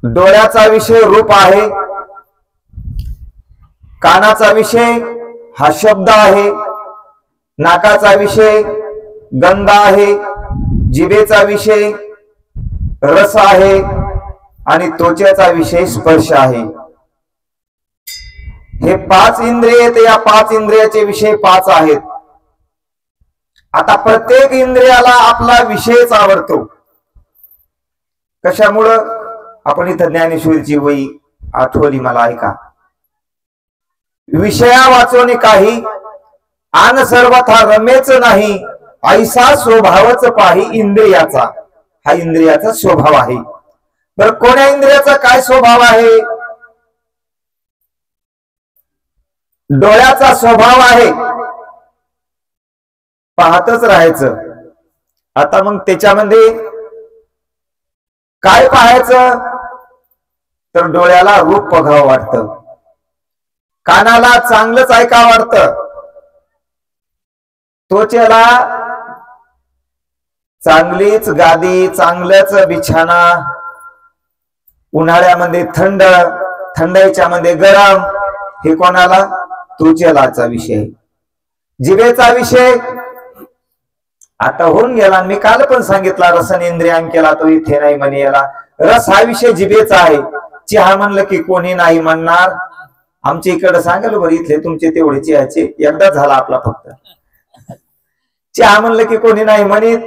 डोळ्याचा विषय रूप आहे, कानाचा विषय हा शब्द आहे, नाकाचा विषय गंध आहे, जिभेचा विषय रस आहे आणि त्वचेचा विषय स्पर्श आहे। हे 5 इंद्रिय आहेत, या 5 इंद्रियाचे विषय 5 आहेत। आता प्रत्येक इंद्रियाला आपला विषयच आवडतो। कशामुळं? आपण इथं ज्ञानेश्वरीची वही आठवली मला, ऐका। विषया वाचोनी काही आन सर्वथा रमेच नाही, ऐसा स्वभावच पाही इंद्रियाचा। हा इंद्रियाचा स्वभाव आहे। तर कोण्या इंद्रियाचा काय स्वभाव आहे? डोळ्याचा स्वभाव आहे पाहतच राहायचं। आता मग त्याच्यामध्ये काय पाहायचं? तर डोळ्याला रूप बघावं वाटतं, कानाला चांगलंच ऐकावं वाटतं, त्वचेला चांगलीच गादी, चांगलंच बिछाना, उन्हाळ्यामध्ये थंड, थंडाईच्या मध्ये गरम, हे कोणाला? त्वचेलाचा विषय। जिभेचा विषय आता होऊन गेला, मी काल पण सांगितला, रसनेंद्रियांकेला तो इथे नाही म्हणे, याला रस हा विषय जिभेचा आहे। चहा म्हणलं की कोणी नाही म्हणणार, आमच्या इकडे सांगाल बरं, इथले तुमचे तेवढे चहाचे एकदा झाला आपला फक्त। चहा म्हणलं की कोणी नाही म्हणत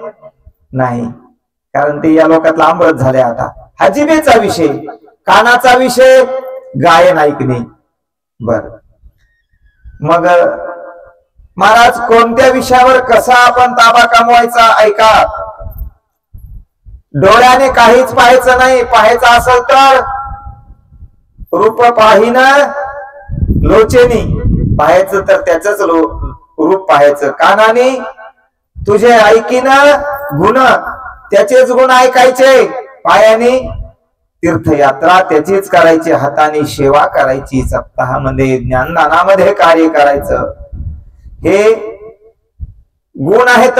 नाही, कारण ते या लोकातला आंबट झाले आता। हा जिभेचा विषय। कानाचा विषय गायन ऐकणे। बर, मग महाराज कोणत्या विषयावर कसा आपण ताबा कमवायचा? ऐका, डोळ्याने काहीच पाहायचं नाही, पाहायचं असेल तर रूप पाहिन लोचेनी, पाहायचं तर त्याच रूप पाहायचं। कानाने तुझे ऐकीन गुण, त्याचेच गुण ऐकायचे। पायाने तीर्थयात्रा त्याचीच करायची, हाताने सेवा करायची, सप्ताहामध्ये ज्ञानदानामध्ये कार्य करायचं। हे गुण आहेत।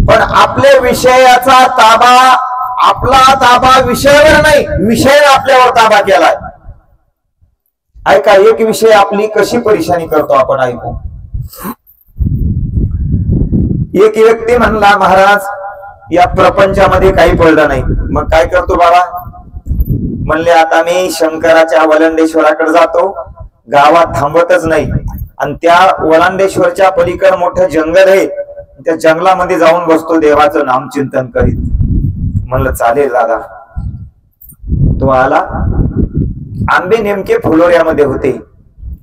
पण आपल्या विषयाचा ताबा, आपला ताबा विषयावर नाही, विषय आपल्यावर ताबा केलाय। ऐका, एक विषय आपली कशी परेशानी करतो आपण, ऐकू। एक व्यक्ती म्हणला, महाराज या प्रपंचामध्ये काही पडलं नाही। मग काय करतो बाबा? म्हणले, आता मी शंकराच्या वलंडेश्वराकडे जातो, गावात थांबतच नाही, आणि त्या वलांडेश्वरच्या पलीकडे मोठं जंगल आहे, त्या जंगलामध्ये जाऊन बसतो, देवाचं नामचिंतन करीत। म्हणलं चालेल दादा। तो आला, आंबे नेमके फुलोऱ्यामध्ये होते,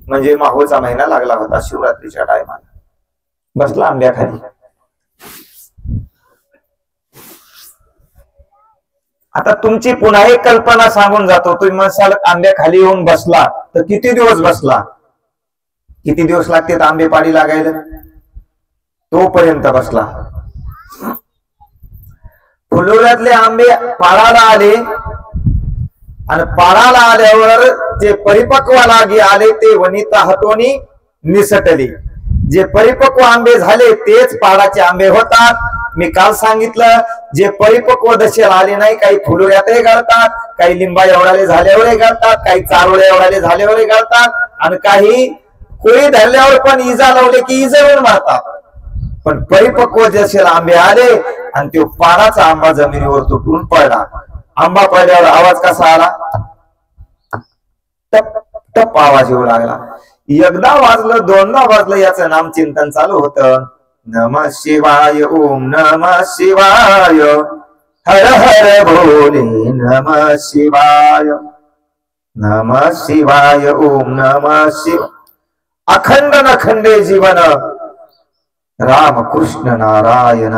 म्हणजे माहोचा महिना लागला होता शिवरात्रीच्या टायमाला। बसला आंब्याखाली। आता तुमची पुन्हा एक कल्पना सांगून जातो, तुम्ही मसाल आंब्याखाली येऊन बसला तर किती दिवस बसला? किती दिवस लागतात आंबे पाडी लागायला? तोपर्यंत बसला। फुलोऱ्यातले आंबे पाळाला आले, आणि पाळाला आल्यावर जे परिपक्वाला आले ते वनिता हातोनी निसटले। जे परिपक्व आंबे झाले तेच पाडाचे आंबे होतात। मी काल सांगितलं, जे परिपक्व दशेला आले नाही, काही फुलोऱ्यातही गळतात, काही लिंबा एवढाले झाल्यावर गळतात, काही चारोळे एवढाले झाल्यावर गळतात, आणि काही कोळी धरल्यावर पण इजा लावले की इजेवर मारतात। पण परिपक्व दशेला आंबे आले, आणि तो पाडाचा आंबा जमिनीवर तुटून पडला। आंबा पडल्यावर आवाज कसा आला? टप टप आवाज येऊ लागला। एकदा वाजलं, दोनदा वाजलं, याचं नामचिंतन चालू होतं। नमः शिवाय, ओम नमः शिवाय, हर हर भोले नमः शिवाय, नमः शिवाय, ओम नमः शिवाय। अखंड नखंडे जीवन, राम कृष्ण नारायण।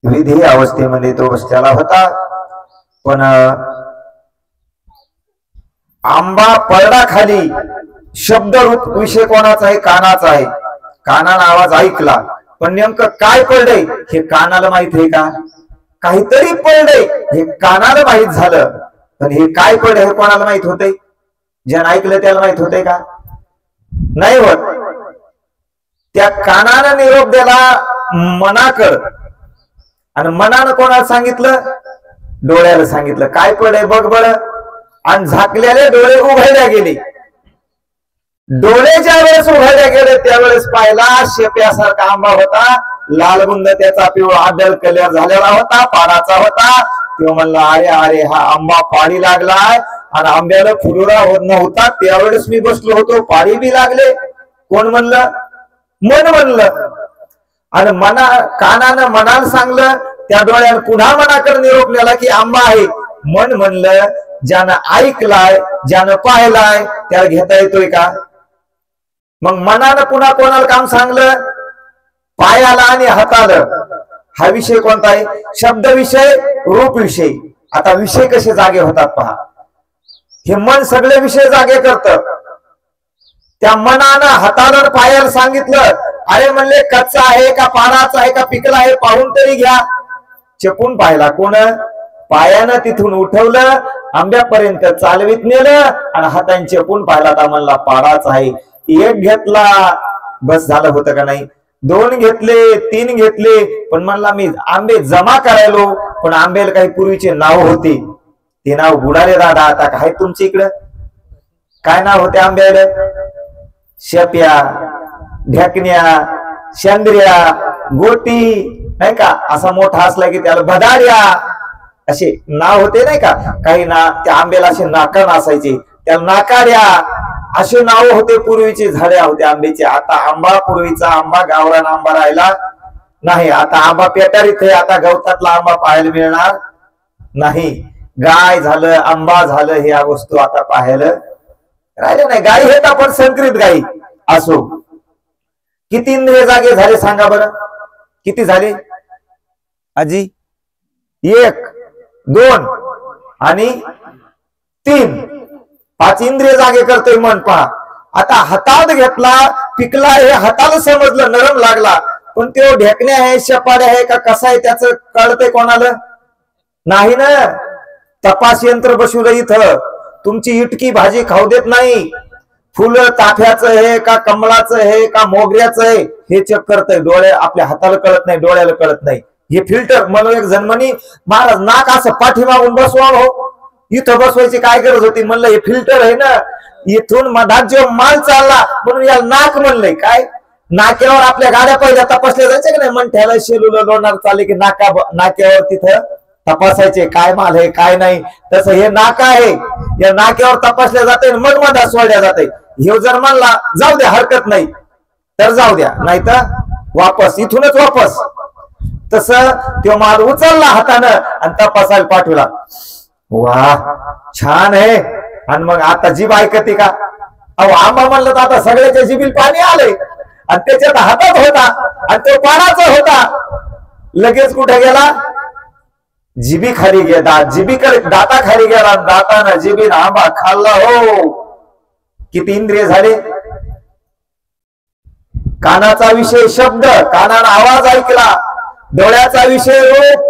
विधी अवस्थेमध्ये तो बसलेला होता, पण आंबा पडला खाली। शब्द रूप विषय कोणाचा आहे? कानाचा आहे। कानाला आवाज ऐकला, पण नेमकं काय पडलंय हे कानाला माहित आहे का? काहीतरी पडलंय हे कानाला माहित झालं, पण हे काय पडलंय हे कोणाला माहित होतंय? ज्यानं ऐकलं त्याला माहित होतंय का? नाही होत। त्या कानानं निरोप दिला मनाकड, आणि मनानं कोणाला सांगितलं? डोळ्याला सांगितलं, काय पडे बघ बरं. आणि झाकलेले डोळे उघडल्या गेले. डोळे ज्या वेळेस उघडल्या गेले त्यावेळेस पाहिला शेप्यासारखा आंबा होता, लालबुंद त्याचा पिवळा आदळ कलर झालेला होता, पानाचा होता. तो म्हणला, अरे अरे हा आंबा पाणी लागलाय. आणि आंब्याला फुलोरा होत नव्हता त्यावेळेस मी बसलो होतो, पाणी बी लागले. कोण म्हणलं? मन म्हणलं. आणि कानानं मनाला सांगलं, त्या डोळ्यानं पुन्हा मनाकडे निरोप नेला की आंबा आहे. मन म्हणलं, ज्यानं ऐकलाय ज्यानं पाहिलाय त्याला घेता येतोय का? मग मनानं पुन्हा कोणाला काम सांगलं? पायाला आणि हाताला. हा विषय कोणता आहे? शब्द विषय, रूप विषय. आता विषय कसे जागे होतात पहा. हे मन सगळे विषय जागे करत. त्या मनानं हाताला पायाला सांगितलं, अरे म्हणले कच्चा आहे का पानाचा आहे का पिकला आहे पाहून तरी घ्या. चपून पाहिला कोण? पायानं तिथून उठवलं, आंब्यापर्यंत चालवीत नेलं आणि हाताने चपून पाहिला तर म्हणला पाडाचा आहे. एक घेतला बस झालं होतं का नाही? दोन घेतले, तीन घेतले, पण म्हणला मी आंबे जमा करायलो, पण आंब्याला काही पूर्वीचे नाव होते, ते नाव बुडाले दादा. आता काय तुमच्या इकडं काय नाव होते आंब्याला? शेप्या, ढेकण्या, शेंद्र्या, गोटी नाही का, असा मोठा असला की त्याला बदाड्या असे नाव होते नाही का. काही ना त्या आंब्याला असे नाकण असायचे, त्याला नाकाड्या असे नाव होते. पूर्वीचे झाडे होते आंब्याचे. आता आंबा पूर्वीचा आंबा गावरान आंबा राहिला नाही. आता आंबा पेटारीत आहे. आता गवतातला आंबा पाहायला मिळणार नाही. गाय झालं, आंबा झालं, ह्या वस्तू आता पाहायला राहिल्या नाही. गाई आहेत आपण संकरित गाई असो. किती इंद्रिय जागे झाले सांगा बरं? किती झाले आजी? 1, 2 आणि 3, 5 इंद्रिय जागे करतोय मन पहा. आता हातात घेतला, पिकला हे हाताला समजलं, नरम लागला, पण तो ढेकण्या आहे, शपाड्या आहे का कसा आहे त्याचं कळतंय कोणाला? नाही ना. तपास यंत्र बसवलं इथं. तुमची इटकी भाजी खाऊ देत नाही. फुलं ताफ्याचं आहे का कमळाचं आहे का मोगऱ्याचं आहे हे चेक करतंय. डोळे आपल्या हाताला कळत नाही, डोळ्याला कळत नाही. हे फिल्टर. मला एक जण म्हणे, महाराज नाक असं पाठीमागून बसवा हो. इथं बसवायची काय गरज होती? म्हणलं हे फिल्टर आहे ना, इथून मधात जो माल चालला म्हणून याला नाक म्हणलंय. काय नाक्यावर आपल्या गाड्या पहिल्या तपासल्या जायच्या की नाही? मंठ्याला शेलूला लोणार चालले की नाक्यावर तिथं तपासायचे काय माल आहे काय नाही. तसं हे नाका आहे, या नाक्यावर तपासल्या जाते, मग मधात सोडल्या जाते. हे जर म्हणला जाऊ द्या हरकत नाही तर जाऊ द्या, नाही तर वापस इथूनच वापस. तसं तो माल उचलला हातानं आणि तपासायला पाठवला. वा छान आहे. आणि मग आता जीभ ऐकते का? अहो आंबा म्हणलं तर आता सगळ्याच्या जिभीला पाणी आलंय आणि त्याच्यात हातात होता आणि तो पानाचा होता. लगेच कुठे गेला? जिबी खाली गेला. जिबीकडे दाता खाली गेला, दातानं जिबीनं आंबा खाल्ला. हो किती इंद्रिय झाले? कानाचा विषय शब्द, कानानं आवाज ऐकला. डोळ्याचा विषय रूप,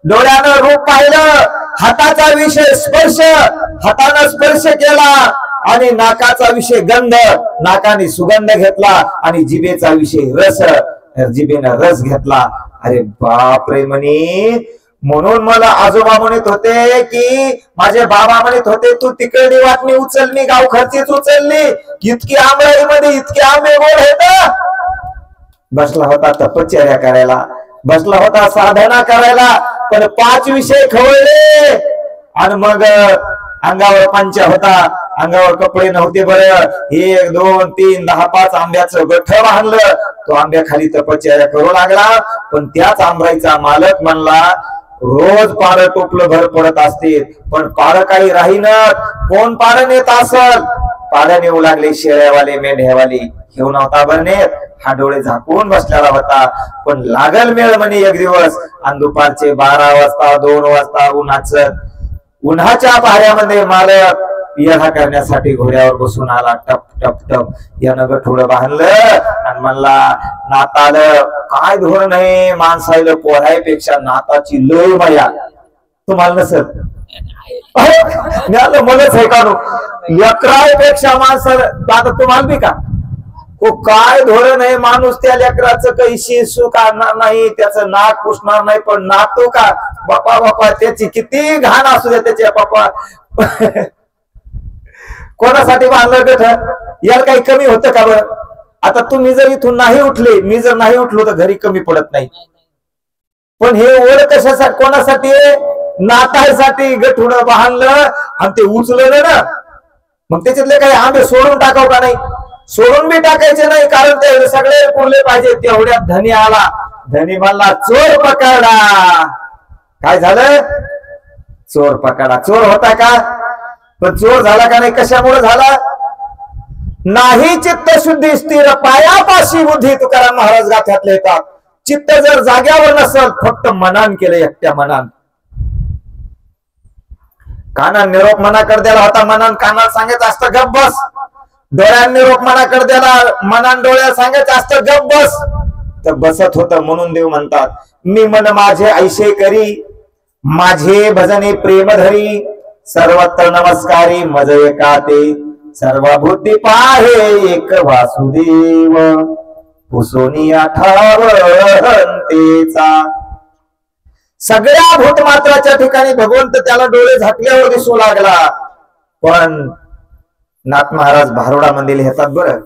डोळ्यानं रूप पाहिलं. हाताचा विषय स्पर्श, हातानं स्पर्श केला. आणि नाकाचा विषय गंध, नाकाने सुगंध घेतला. आणि जिभेचा विषय रस, जिभेनं रस घेतला. अरे बापरे म्हणे. म्हणून मला आजोबा म्हणत होते की माझे बाबा म्हणत होते, तू तिकडली वाटणी उचल, मी गाव खर्चीच उचलली. इतकी आंबळीमध्ये इतके आंबे गोड आहेत. बसला होता तपश्चर्या करायला, बसला होता साधना करायला, पण 5 विषय खवळले. आणि मग अंगावर पंचा होता, अंगावर कपडे नव्हते. बरं 1, 2, 3, 10, 5 आंब्याचं गठ्ठ बांधलं. तो आंब्याखाली तपश्चर्या करू लागला. पण त्याच आंब्याचा मालक म्हणला, रोज पार टोपलं भर पडत असते, पण पार काही राहीनात. कोण पार नेत असल? पार नेऊ लागले शेळ्यावाले, मेंढ्यावाले. घेऊ नव्हता बरं नेत. हा डोळे झाकून बसलेला होता. पण लागल मेळ म्हणे एक दिवस. आणि दुपारचे 12 वाजता 2 वाजता उन्हाच्या पाऱ्यामध्ये मालक येणा करण्यासाठी घोड्यावर बसून आला. टप टप टप यानं गठुडं बांधलं आणि म्हणला, नाताल काय धोरण आहे माणसाला पोरायपेक्षा नाताची लय माया. तुम्हाला नसत मलाच आहे का? लेकरापेक्षा माणसाला. आता तुम्हाला बी का काय धोरण आहे, माणूस त्या लेकराचं काही शिसू काढणार नाही, त्याचं नाक पुसणार नाही, पण नातो का बापा बापा त्याची किती घाण असू द्या त्याच्या बापा कोणासाठी बांधलं गठ, याला काही कमी होतं का बरं? आता तुम्ही जर इथून नाही उठले, मी जर नाही उठलो तर घरी कमी पडत नाही, पण हे ओढ कशासाठी, कोणासाठी? नातासाठी गठुड बांधलं आणि ते उचललं ना, मग त्याच्यातले काही आंबे सोडून टाकाव का नाही? सोडून बी टाकायचे नाही, कारण ते सगळे पुरले पाहिजे. तेवढ्यात धनी आला, धनी म्हणला चोर पकडा. काय झालं? चोर पकडा. चोर होता का? पण चोर झाला का नाही? कशामुळे झाला? नाही चित्त शुद्धी स्थिर पायापाशी बुद्धी, तुकाराम महाराज गाथ्यातले येतात. चित्त जर जाग्यावर नसल, फक्त मनान केलं, एकट्या मनान. काना निरोप मनाकडे द्यायला होता, मनान कानाला सांगायचं असतं गप बस. डोळ्यांनी निरोप मनाकडे द्यायला, मनान डोळ्याला सांगायचं असतं गप बस. तर बसत होत. म्हणून देव म्हणतात, मी मन माझे ऐशे करी, माझे भजने प्रेम धरी, सर्वत्र नमस्कारी मज एका ते, सर्व बुद्धी पाहे एक वासुदेव, पुसोनिया ठावतेचा. सगळ्या भूतमात्राच्या ठिकाणी भगवंत त्याला डोळे झाकल्यावर दिसू लागला. पण नाथ महाराज भारुडा मध्ये लिहितात बरं,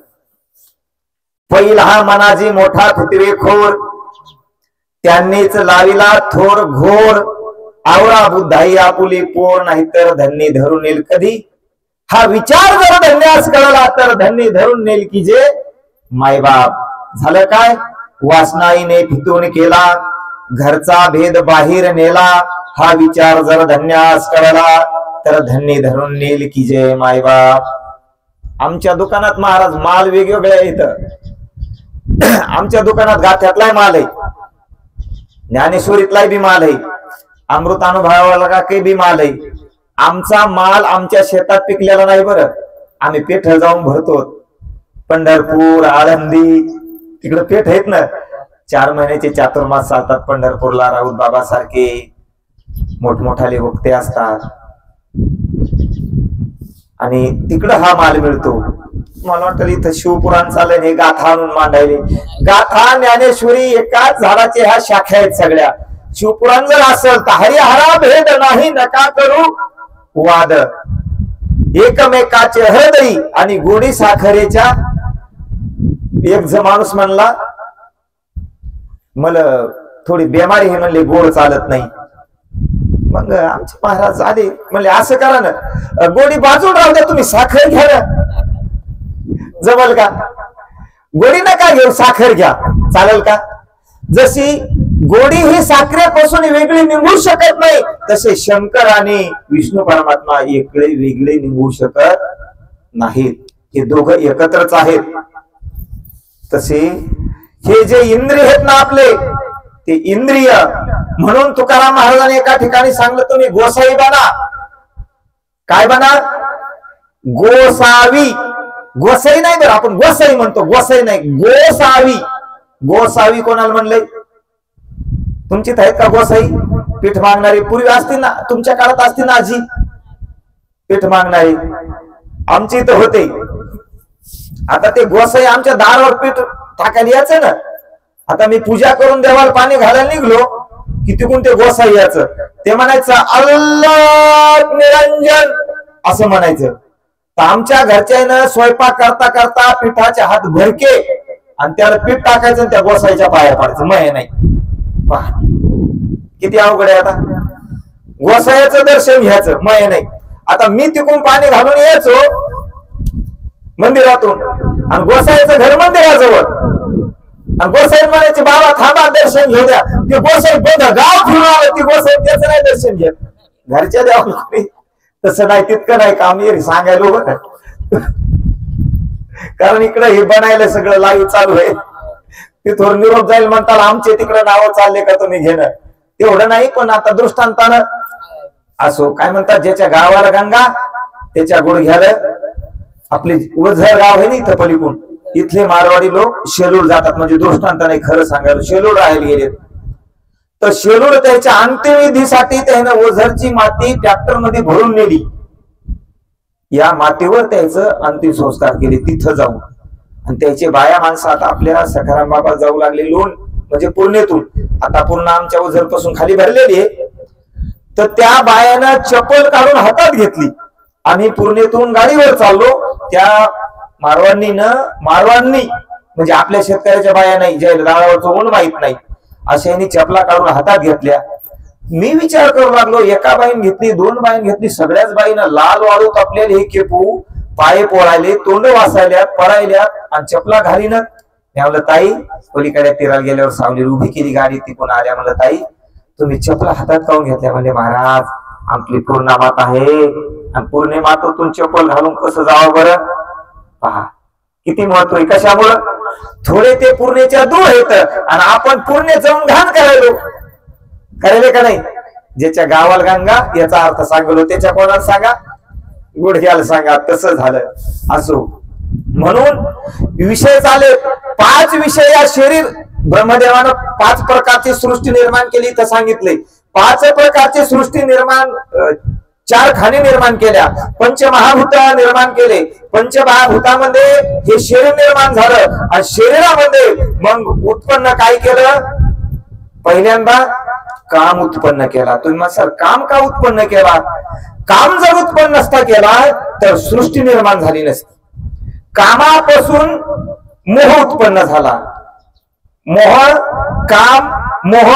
पहिला हा मनाजी मोठा खुतवे खोर, त्यांनीच लाविला थोर घोर, आवळा बुद्धाई आपुली पोर, नाहीतर धन्य धरून येईल कधी. हा विचार जर धन्यास कळला तर धन्य धरून नेल की जे मायबाप. झालं काय? वासनाईने फितून केला, घरचा भेद बाहेर नेला. हा विचार जर धन्यास कळला तर धन्य धरून नेल की जे मायबाप. आमच्या दुकानात महाराज माल वेगवेगळे इथं आमच्या दुकानात गाथ्यातलाय माल आहे, ज्ञानेश्वरीतलाय बी माल आहे, अमृतानुभवाला काही बी माल आहे. आमचा माल आमच्या शेतात पिकलेला नाही बरं, आम्ही पेठ जाऊन भरतो. पंढरपूर, आळंदी तिकडे पेठ आहेत ना, 4 महिन्याचे चातुर्मास चालतात पंढरपूरला. राऊत बाबा सारखे मोठमोठाले वक्ते असतात आणि तिकडं हा माल मिळतो. मला वाटतं इथं शिवपुराण चाललंय, हे गाथा आणून मांडायले. गाथा ज्ञानेश्वरी एकाच झाडाचे ह्या शाखा आहेत सगळ्या. शिवपुराण जर असेल तर हरिहरा भेद नाही नका करू वाद, एकमेकाचे हृदयी आणि गोडी साखरेच्या. एक माणूस म्हणला, मला थोडी बेमारी हे म्हणले, गोड चालत नाही. मग आमचे महाराज आले, म्हणले असं करा ना, गोडी बाजून राहू द्या, तुम्ही साखर घ्या ना. जमल का? गोडी नका घेऊ, साखर घ्या, चालेल का? जशी गोडी ही साखरेपासून वेगळी निघू शकत नाही, तसे शंकर आणि विष्णू परमात्मा वेगळे निघू शकत नाहीत. हे दोघं एकत्रच आहेत. तसे हे जे इंद्रिय आहेत ना आपले, ते इंद्रिय, म्हणून तुकाराम महाराजांनी एका ठिकाणी सांगलं, तुम्ही गोसाई बना. काय बना? गोसावी. गोसाई नाही बरं, आपण गोसाई म्हणतो, गोसाई नाही, गोसावी. गोसावी कोणाला म्हणलंय? तुमचीत आहेत का गोसाई? पीठ मागणारी पूर्वी असतील ना, तुमच्या काळात असतील ना आजी पीठ मागणारी? आमची इथं होते. आता ते गोसाई आमच्या दारावर पीठ टाकायला यायचं ना. आता मी पूजा करून देवाला पाणी घालायला निघलो की तिकून ते गोसाई यायचं, ते म्हणायचं अल्लाह निरंजन असं म्हणायचं. तर आमच्या घरच्यानं स्वयंपाक करता करता पिठाचे हात भरके आणि त्याला पीठ टाकायचं आणि त्या गोसाईच्या पाया पाडायचं. मय नाही, पहा किती अवघड आहे. आता गोसाईचं दर्शन घ्यायचं, मय नाही. आता मी तिकून पाणी घालून यायचो मंदिरातून आणि गोसाईचं घर मंदिराजवळ, आणि गोसाई म्हणायचे बाबा थांबा दर्शन घेऊ द्या. ते गोसाई बघा गाव फिरून आलं, ती गोसाई त्याचं नाही दर्शन घेत. घरच्या देवाला तसं नाही, तितकं नाही काम ये सांगायला बघ. कारण इकडे हे बनायला सगळं लाईव्ह चालू आहे. तिथून निरोप जाईल म्हणताल आमचे तिकडे नावं चालले का तुम्ही घेणं, तेवढं नाही. पण आता दृष्टांतानं असो, काय म्हणतात, ज्याच्या गावाला गंगा त्याच्या गुडघ्याला. आपले उझर गाव आहे ना इथं पलीकडून, इथले मारवाडी लोक शेलूर जातात, म्हणजे दृष्टांताने खरं सांगायला शेलूर राहायला गेले. तर शेलूर त्याच्या अंत्यविधीसाठी त्यानं ओझरची माती ट्रॅक्टर मध्ये भरून नेली. या मातीवर त्याचं अंतिम संस्कार केले तिथं जाऊन. आणि त्याचे बाया माणसं आता आपल्या सखाराम बाबा जाऊ लागले लोण म्हणजे पूर्णेतून, आता पूर्ण आमच्या ओझर पासून खाली भरलेली आहे. तर त्या बायानं चप्पल काढून हातात घेतली. आम्ही पूर्णेतून गाडीवर चाललो. त्या मारवाडनी म्हणजे आपल्या शेतकऱ्याच्या बाया नाही, ज्या दारावरचं ऊन माहित नाही, अशा यांनी चपला काढून हातात घेतल्या. मी विचार करू लागलो, एका बाईन घेतली, 2 बाईन घेतली, सगळ्याच बाईनं लाल वाळू तापलेले हे केपू, पाय पोळायले, तोंड वासायल्यात, पडायल्यात आणि चपला घालीनं. मी म्हणलं ताई, पलीकडे तिराला गेल्यावर सावली उभी केली गाडी, ती कोण आल्या. म्हणलं ताई तुम्ही चपला हातात काढून घेतल्या. म्हणजे महाराज आपली पूर्णा माता आहे आणि पूर्णे मातेतून चप्पल घालून कसं जावं बरं. पहा किती महत्व आहे. कशामुळं? थोडे ते पूर्णेच्या दूर येत आणि आपण पूर्णे जाऊन घाण करायले का नाही. ज्याच्या गावाला गंगा याचा अर्थ सांगलो, त्याच्या कोणाला सांगा, गुडघ्याला सांगा. तसं झालं. असो, म्हणून विषय चाले 5 विषय. या शरीर ब्रह्मदेवानं 5 प्रकारची सृष्टी निर्माण केली तर सांगितले. 5 प्रकारची सृष्टी निर्माण, 4 खाणी निर्माण केल्या, पंचमहाभूत निर्माण केले. पंचमहाभूतामध्ये हे शरीर निर्माण झालं आणि शरीरामध्ये मग उत्पन्न काय केलं? पहिल्यांदा काम उत्पन्न केला. तुम्ही मग सर काम का उत्पन्न केला? काम जर उत्पन्न नसता केला तर सृष्टी निर्माण झाली नसती. कामापासून मोह उत्पन्न झाला. मोह, काम, मोह,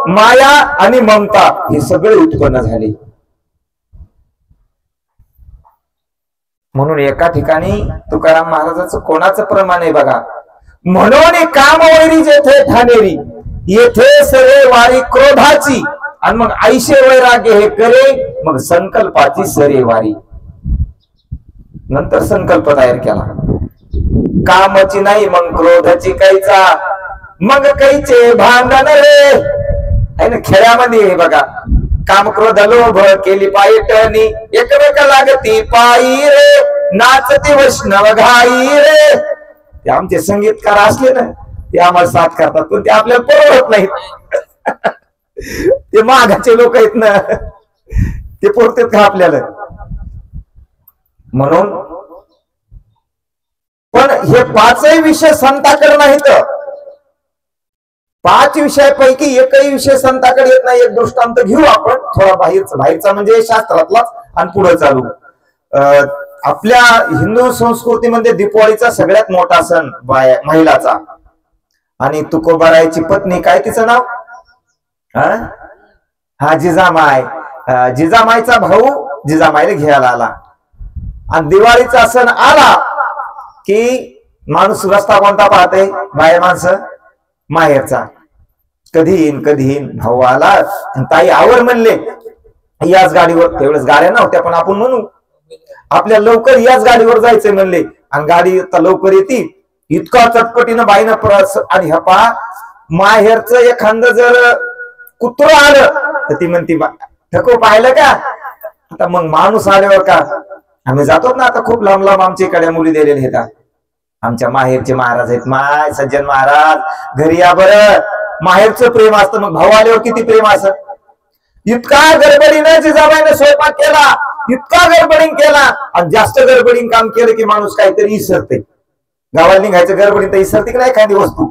माया आणि ममता हे सगळे उत्पन्न झाले. म्हणून एका ठिकाणी तुकाराम महाराजांचं कोणाचं प्रमाण आहे बघा. म्हणून कामवैरी जेथे ठाणेरी, येथे सरे वारी क्रोधाची, आणि मग ऐशे वैराग्य हे करे, मग संकल्पाची सरे वारी. नंतर संकल्प तयार केला. कामाची नाही मग क्रोधाची कैचा, मग कैचे भांडण रे. आहे ना खेळामध्ये बघा, काम क्रोध लोभ केली पायटणी, एकमेक लागती पायी रे, नाचती वैष्णव घाई रे. ते आमचे संगीतकार असले ना, ते आम्हाला साथ करतात, पण ते आपल्याला परवडत नाहीत. ते मागाचे लोक आहेत ना, ते पुरतेत का आपल्याला. म्हणून पण हे 5ही विषय संताकडे नाहीत. 5 विषयापैकी एकही विषय संताकडे येत नाही. एक दृष्टांत घेऊ आपण थोडा बाहेरचा म्हणजे शास्त्रातलाच आणि पुढे चालू. आपल्या हिंदू संस्कृतीमध्ये दीपावलीचा सगळ्यात मोठा सण महिलाचा. आणि तुकोबारायची पत्नी, काय तिचं नाव? हा जिजामाय. जिजामाईचा भाऊ जिजामाईला घ्यायला आला. आणि दिवाळीचा सण आला की माणूस रस्ता कोणता पाहते? बाहेर माणसं माहेरचा. कधी येईन भाऊ आला आणि ताई आवर म्हणले याच गाडीवर. त्यावेळेस गाड्या नव्हत्या, पण आपण म्हणू आपल्या लवकर याच गाडीवर जायचंय म्हणले. आणि गाडी आता लवकर येते. इतका चटपटीनं बाईनं प्रस. आणि हा पहा, माहेरचं एखादं जर कुत्र आलं तर ती म्हणती ठको पाहिलं का? आता मग माणूस आल्यावर का आम्ही जातो ना, आता खूप लांब लांब आमच्या इकडे मुली दिलेले आहेत. आमच्या माहेरचे महाराज आहेत. माय सज्जन महाराज, घरी या बरं. माहेरचं प्रेम असतं, मग भाऊ आल्यावर किती प्रेम असत. इतका गडबडीनं जिजाबाईने स्वयंपाक केला, इतका गडबडीन केला. आणि जास्त गडबडीन काम केलं की माणूस काहीतरी इसरते. गावाला निघायचं गडबडीन तर इसरते की नाही एखादी वस्तू.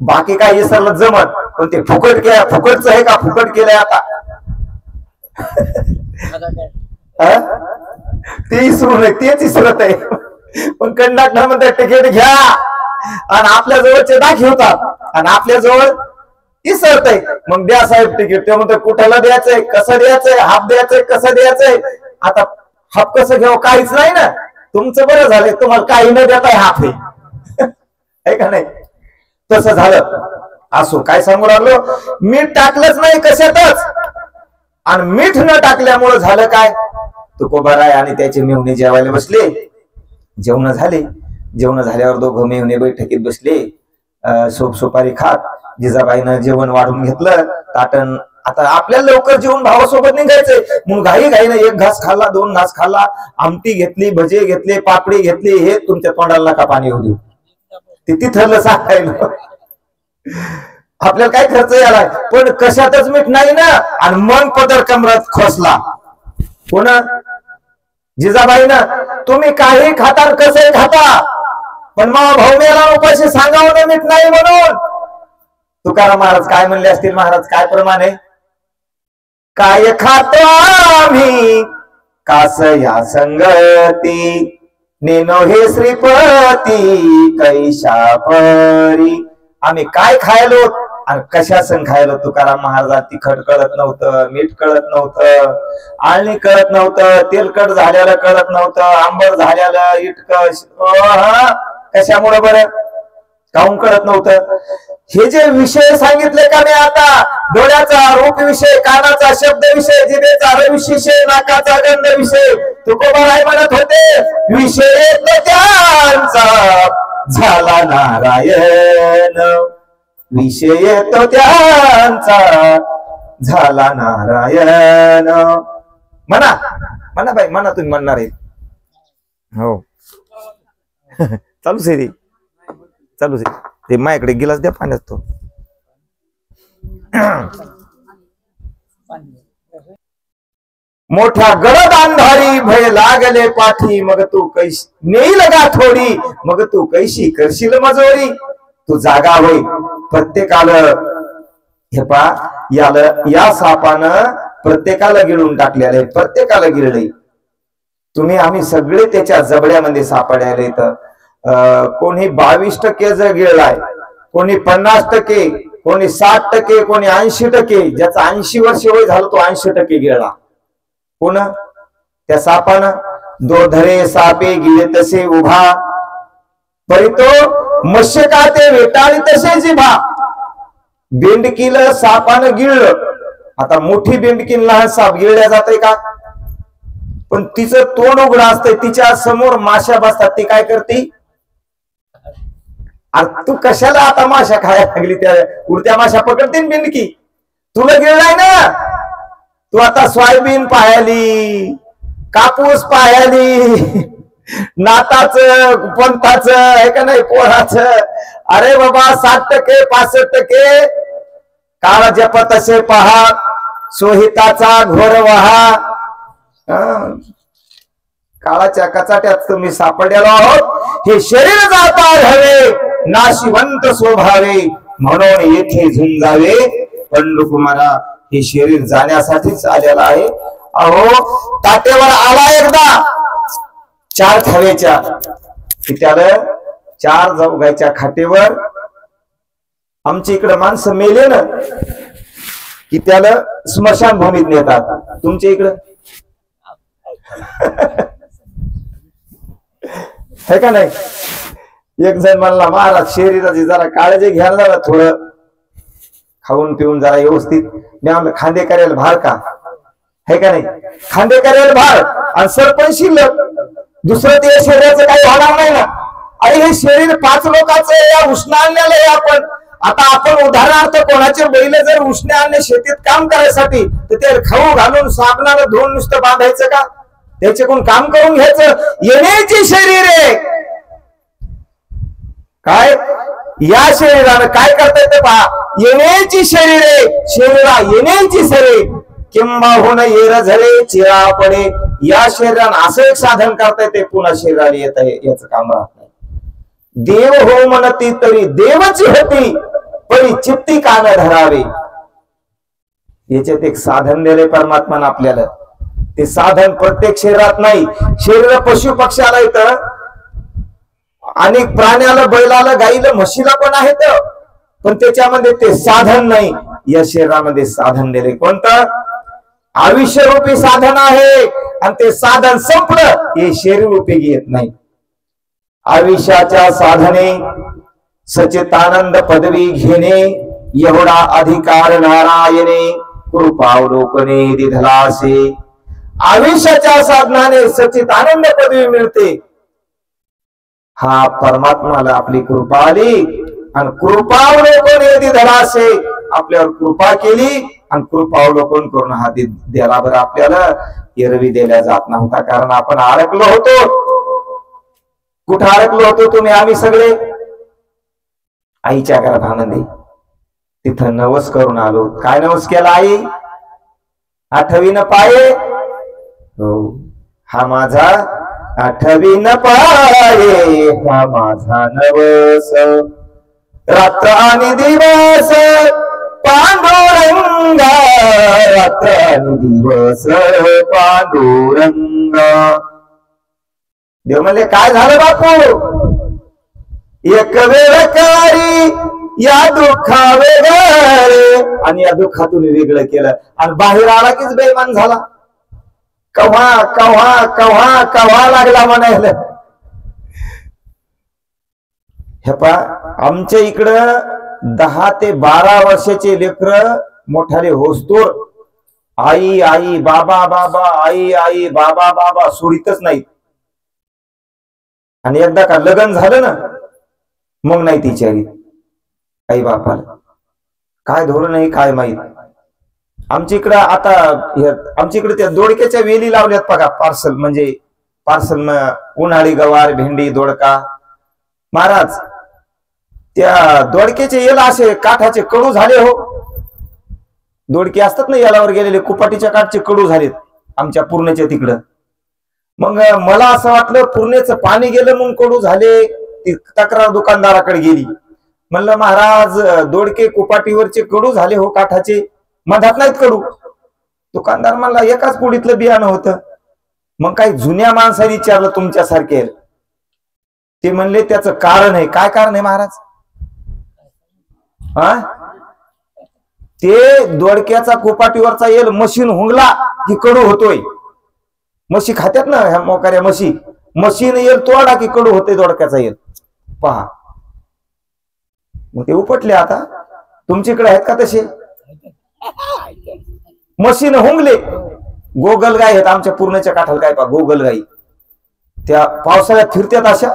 बाकी काय इसरलं जमत, पण ते फुकटचं आहे का? फुकट केलंय आता. ते इसरू नये, तेच इसरत आहे. पण कंडक्टर मध्ये तिकीट घ्या आणि आपल्या जवळचे दाखवतात आणि आपल्या जवळ इसरत आहे. मग द्या साहेब तिकीट. ते म्हणतो कुठला द्यायचंय, कसं द्यायचंय, हाफ द्यायचंय, कसं द्यायचंय. आता हाफ कसं घ्यावं काहीच नाही ना. तुमचं बरं झालंय, तुम्हाला काही न देताय हाफ आहे का नाही. तसं झालं. असो, काय सांगू लागलो, मीठ टाकलंच नाही कशातच. आणि मीठ न टाकल्यामुळे झालं काय, तुकोबाराय आणि त्याचे मेहुणे जेवायला बसले. जेवण झाले. जेवण झाल्यावर दोघं मेहुणे बैठकीत बसले, सोप सुपारी खात. जिजाबाईनं जेवण वाढून घेतलं ताटण. आता आपल्याला लवकर जेवून भावासोबत निघायचंय म्हणून घाईनं 1 घास खाल्ला, 2 घास खाल्ला. आमटी घेतली, भजे घेतले, पापडी घेतली. हे तुमच्या तोंडाला नका पाणी होऊ देऊ. ते ठरलं सांगायला. आपल्याला काय खर्च याला, पण कशातच मीठ नाही ना. आणि मन पदर कमरात खोसला. कोण? जिजाबाईनं. तुम्ही काही खाता कसंही खाता, पण मग भाऊ मेला उपाशी सांगावं मीठ नाही म्हणून. तुकाराम महाराज काय म्हणले असतील महाराज काय प्रमाणे, काय खातो आम्ही कास या संगती, नेनो हे श्रीपती कैशा परी. आम्ही काय खायलो आणि कशा संग खायलो. तुकाराम महाराज तिखट कळत नव्हतं, मीठ कळत नव्हतं, आळणी कळत नव्हतं, तेलकट झालेलं कळत नव्हतं, आंबट झालेलं इटकं कशामुळे बरं काहून कळत नव्हतं. हे जे विषय सांगितले का नाही आता, डोळ्याचा रूप विषय, कानाचा शब्द विषय, जिभेचा रस विषय, नाकाचा गंध विषय, तुकोबाराय म्हणत होते विषय त्यांचा झाला नारायण, विषय तो त्यांचा झाला नारायण. म्हणा म्हणा बाई म्हणा, तुम्ही म्हणणार आहे. हो चालूच आहे ते, चालूच आहे ते. माझ्याकडे गिलास द्या पाण्यात तो. मोठ्या गडद अंधारी भय लागले पाठी, मग तू कैशी नेईल गा थोडी, मग तू कैशी करशील मजोरी. तू जागा होय प्रत्येकाला. हे पा या सापानं प्रत्येकाला गिळून टाकलेलं आहे, प्रत्येकाला गिळले. तुम्ही आम्ही सगळे त्याच्या जबड्यामध्ये सापडले. तर कोणी 22% जर गिळलाय, कोणी 50%, कोणी 60%, कोणी 80%. ज्याचा 80 वर्ष वय झालं तो 80% गिळला. कोण त्या सापानं. दो धरे सापे गिळे तसे उभा, परी तो मत्स्य का ते वेटाळी तसे जिभा. बेंडकीला सापानं गिळलं. आता मोठी बेंडकीन लहान साप गिळल्या जाते का, पण तिचं तोंड उघडं असतंय, तिच्या समोर माश्या बसतात. ती काय करते, अरे तू कशाला आता माशा खायला लागली, त्या उडत्या माशा पकडते बेंडकी. तुला गिळलाय ना, तू आता सोयाबीन पाहायली, कापूस पाहायली, नाताच पंथाच आहे का नाही, पोळाचं. अरे बाबा 60%, 65% काळ जप तसे पहा, सोहिताचा घोर वहा. काळाच्या कचाट्यात तुम्ही सापडलेलो आहोत. हे शरीर जाता हवे, नाशिवंत स्वभावे, म्हणून येथे झुंजावे पंडुकुमारा. हे शरीर जाण्यासाठीच आलेलं आहे. अहो ताटेवर आला एकदा 4 थव्याच्या, की त्याला 4 जाऊगायच्या खाटेवर. आमच्या इकडे माणसं मेले ना की त्याला स्मशान भूमीत नेतात. तुमच्या इकडं है का नाही. एक जण म्हणला महाराज शरीराची जरा काळजी घ्यायला जरा थोडं खाऊन पिऊन जरा व्यवस्थित. मी आम्हाला खांदे करायला भार का, है का नाही. खांदे करायला भार आणि सरपंच शिल्लक, दुसरं ते शरीराचं काही होणार नाही ना. अरे हे शरीर 5 लोकांचं या उष्ण आणलेलं आहे. आपण उदाहरणार्थ कोणाचे बैल जर उष्णे आणले शेतीत काम करायसाठी, तर ते खाऊ घालून साबणाला धुवून नुसतं बांधायचं का, त्याच्याकडून काम करून घ्यायचं. येण्याची शरीर आहे काय, या शरीरानं काय करता येते पहा. येण्याची शरीर आहे, शरीरा येण्याची शरीर किंबाहून येर झरे चिरा पडे. या शरीरानं असं एक साधन करता येते, पुन्हा शरीराला येत आहे, याचं काम राहत नाही. देव हो म्हणती तरी देवची होती, परी चित्ती कान धरावे. याच्यात एक साधन दिले परमात्मानं आपल्याला. ते साधन प्रत्येक शरीरात नाही. शरीर पशु पक्षाला येतं, अनेक प्राण्याला, बैलाला, गाईला, म्हशीला पण आहेत, पण त्याच्यामध्ये ते साधन नाही. या शरीरामध्ये साधन दिले. कोणतं, आयुष्य रूपी साधन आहे. आणि ते साधन संपलं हे शरीर उपयोगी येत नाही. आयुष्याच्या साधने सचितानंद पदवी घेणे, एवढा अधिकार नारायणे कृपावलोकने दिधलासे. आयुष्याच्या साधनाने सचित आनंद पदवी मिळते. हा परमात्माला आपली कृपा आली आणि कृपावलोकने दिधलासे. आपल्यावर कृपा केली आणि कृपावलोकन करून हा दिला बरं. आपल्याला एरवी दिल्या जात नव्हता, कारण आपण अडकलो होतो. कुठं अडकलो होतो तुम्ही आम्ही सगळे, आईच्या गर्भामध्ये. तिथं नवस करून आलो. काय नवस केला आई, 8वीनं पाये. हो, हा माझा आठवीन पाये हा माझा नवस, रात्र आणि दिवस पांडुरंगा, रात्र आणि दिवस पांडुरंगा. देव म्हणले काय झालं बापू, एक वेळ कारी या दुःखा वेगळे, आणि या दुःखातून वेगळं केलं आणि बाहेर आला कीच बेईमान झाला. कव्हा कव्हा कव्हा कव्हा लागला म्हणायला. हे पा आमच्या इकडं 10 ते 12 वर्षाचे लेकर मोठाले होस्तोर आई आई बाबा बाबा, आई आई बाबा बाबा सोडितच नाहीत. आणि एकदा का लग्न झालं ना मग नाही तिच्यारी आई बापाला काय धोरण आहे काय माहित. आमच्या इकडं आता आमच्या इकडे त्या दोडक्याच्या वेली लावल्यात बघा, पार्सल म्हणजे पार्सल उन्हाळी गवार भेंडी दोडका. महाराज त्या दोडक्याचे येला असे काठाचे कडू झाले हो. दोडके असतात ना यालावर गेलेले, कुपाटीच्या काठचे कडू झालेत आमच्या पूर्णेच्या तिकडं. मग मला असं वाटलं पूर्णेचं पाणी गेलं म्हणून कडू झाले. ती तक्रार दुकानदाराकडे गेली. म्हणलं महाराज दोडके कुपाटीवरचे कडू झाले हो काठाचे, मधात नाहीत कडू. दुकानदार म्हणला एकाच पुडीतलं बियाणं होतं. मग काही जुन्या माणसाने विचारलं तुमच्यासारखे, ते म्हणले त्याचं कारण आहे. काय कारण आहे महाराज? हा ते दोडक्याचा कुपाटीवरचा येल मशीन हुंगला की कडू होतोय. म्हशी खात्यात ना ह्या मोकाऱ्या म्हशी, मशीन येल तोडा की कडू होते दोडक्याचा येल. पहा मग ते उपटले. आता तुमच्याकडे आहेत का तसे? मशीन हुंगले. गोगलगाई आहेत आमच्या पूर्णच्या काठाला. काय पहा गोगलगाई त्या पावसाळ्यात फिरतात अशा,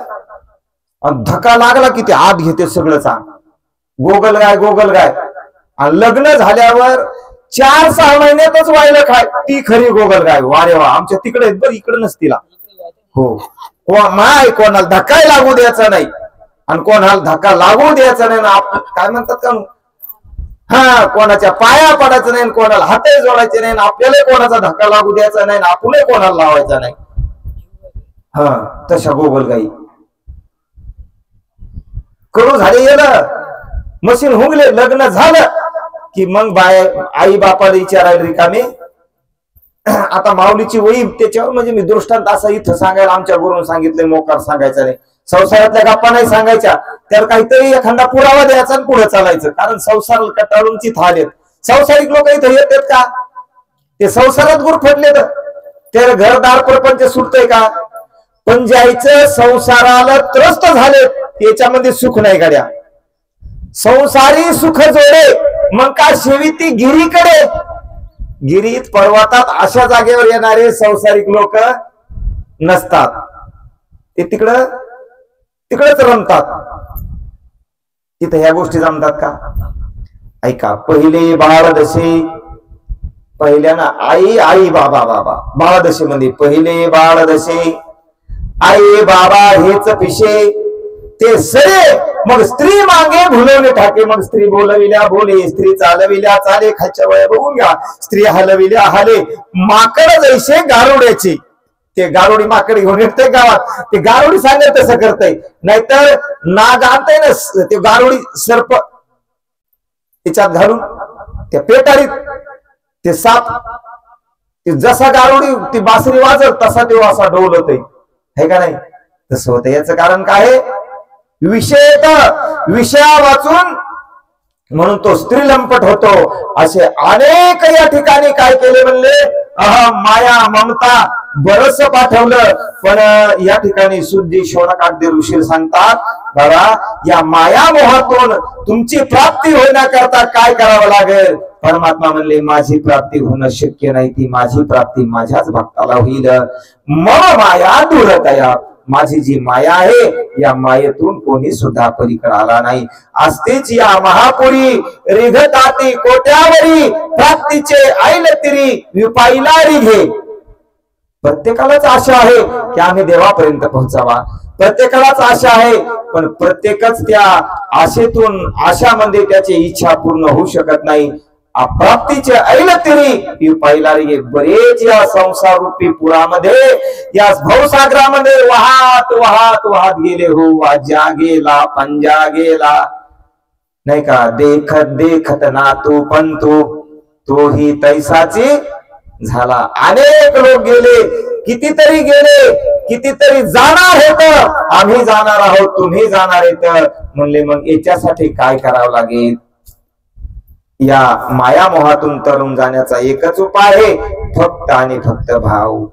आणि धक्का लागला की ते आत घेते सगळं चांग. गोगलगाय गोगलगाय. आणि लग्न झाल्यावर 4-6 महिन्यातच व्हायला खाय ती खरी गोगलगाय. वारे वा, आमच्या तिकडे आहेत बरं, इकडे नसतीला. हो माय कोणाला धक्का लागू द्यायचा नाही आणि कोणाला धक्का लागू द्यायचा नाही ना. काय म्हणतात का, हा कोणाच्या पाया पडायचं नाही, कोणाला हातही जोडायचे नाही, आपल्याला कोणाचा धक्का लागू द्यायचा नाही, आपणही कोणाला लावायचा नाही. हा तशा गोगलगाई कडू झाले गेलं. मशीन हुंगले. लग्न झालं की मग आई बापाला विचारायला रिकामे. आता माऊलीची वही त्याच्यावर म्हणजे मी दृष्टांत असं इथं सांगायला आमच्या गुरुने सांगितलंय, मोकार सांगायचा नाही, संसारातल्या गप्पा नाही सांगायच्या, त्यावर काहीतरी एखादा पुरावा द्यायचा आणि पुढे चालायचं. कारण संसार कटाळून चिथ आलेत. संसारिक लोक इथं येतात का? ते संसारात गुरफटले तर त्याला घरदार प्रपंच सुटतंय का? पण ज्याचं संसाराला त्रस्त झाले त्याच्यामध्ये सुख नाही गाड्या. संसारी सुख जोडे मग का शेवी ती गिरीकडे. गिरीत पर्वतात अशा जागेवर येणारे संसारिक लोक नसतात. ते तिकडच रमतात. तिथे ह्या गोष्टी जमतात का? ऐका, पहिले बाळदशे पहिल्यानं आई आई बाबा बाबा. बाळदशेमध्ये पहिले बाळदशे आई बाबा हेच पिशे ते सरे. मग स्त्री मागे भुलवले ठाके. मग स्त्री बोलविल्या बोले, स्त्री चालविल्या चाले. खालच्या वया बघून घ्या. स्त्री हलविल्या हाले. माकड जैसे गारुड्याची. ते गारुडी माकड घेऊन येते गावात. ते गारुडी सांगेल तसं करतय. नाहीतर नाग आणताय ना ते गारुडी सर्प त्याच्यात घालून त्या पेटारीत ते साप, ते जसा गारुडी ती बासरी वाजत तसा तो असा डोलत आहे का नाही? तसं होतं. याचं कारण काय? विषया वाचून म्हणून तो स्त्रीलंपट होतो. असे अनेक या ठिकाणी काय केले म्हणले, माया ममता बरस पाठवलं. पण या ठिकाणी शुद्धी शोणकागदी ऋषी सांगतात, बाबा या माया मोहातून तुमची प्राप्ती होण्याकरता काय करावं लागेल? परमात्मा म्हणले माझी प्राप्ती होणं शक्य नाही, ती माझी प्राप्ती माझ्याच भक्ताला होईल. मम माया दूरतया. माझी जी माया आहे या मायेतून कोणी सुद्धा पलीकडे आला नाही. असतेच या महापुरी रिघताती कोट्यावरी प्राप्तीचे ऐल तिरी विपाईला रिघे. प्रत्येकालाच आशा आहे की आम्ही देवापर्यंत पोहोचावा. प्रत्येकालाच आशा आहे, पण प्रत्येकच त्या आशेतून आशामध्ये त्याची इच्छा पूर्ण होऊ शकत नाही. अप्राप्तीचे ऐल तरी पहिला गे बरेच या संसार रूपी पुरामध्ये या भवसागरामध्ये वाहत वाहत वाहत गेले हो. वाजा गेला पंजा गेला नाही का, देखत देखत ना तू पण तोही तैसाची झाला. अनेक लोक गेले, कितीतरी गेले, कितीतरी जाणार होत. आम्ही जाणार आहोत, तुम्ही जाणार आहेत. म्हणले मग याच्यासाठी काय करावं लागेल? या माया मोहातून तरुण जाण्याचा एकच उपाय आहे, फक्त आणि फक्त भाव.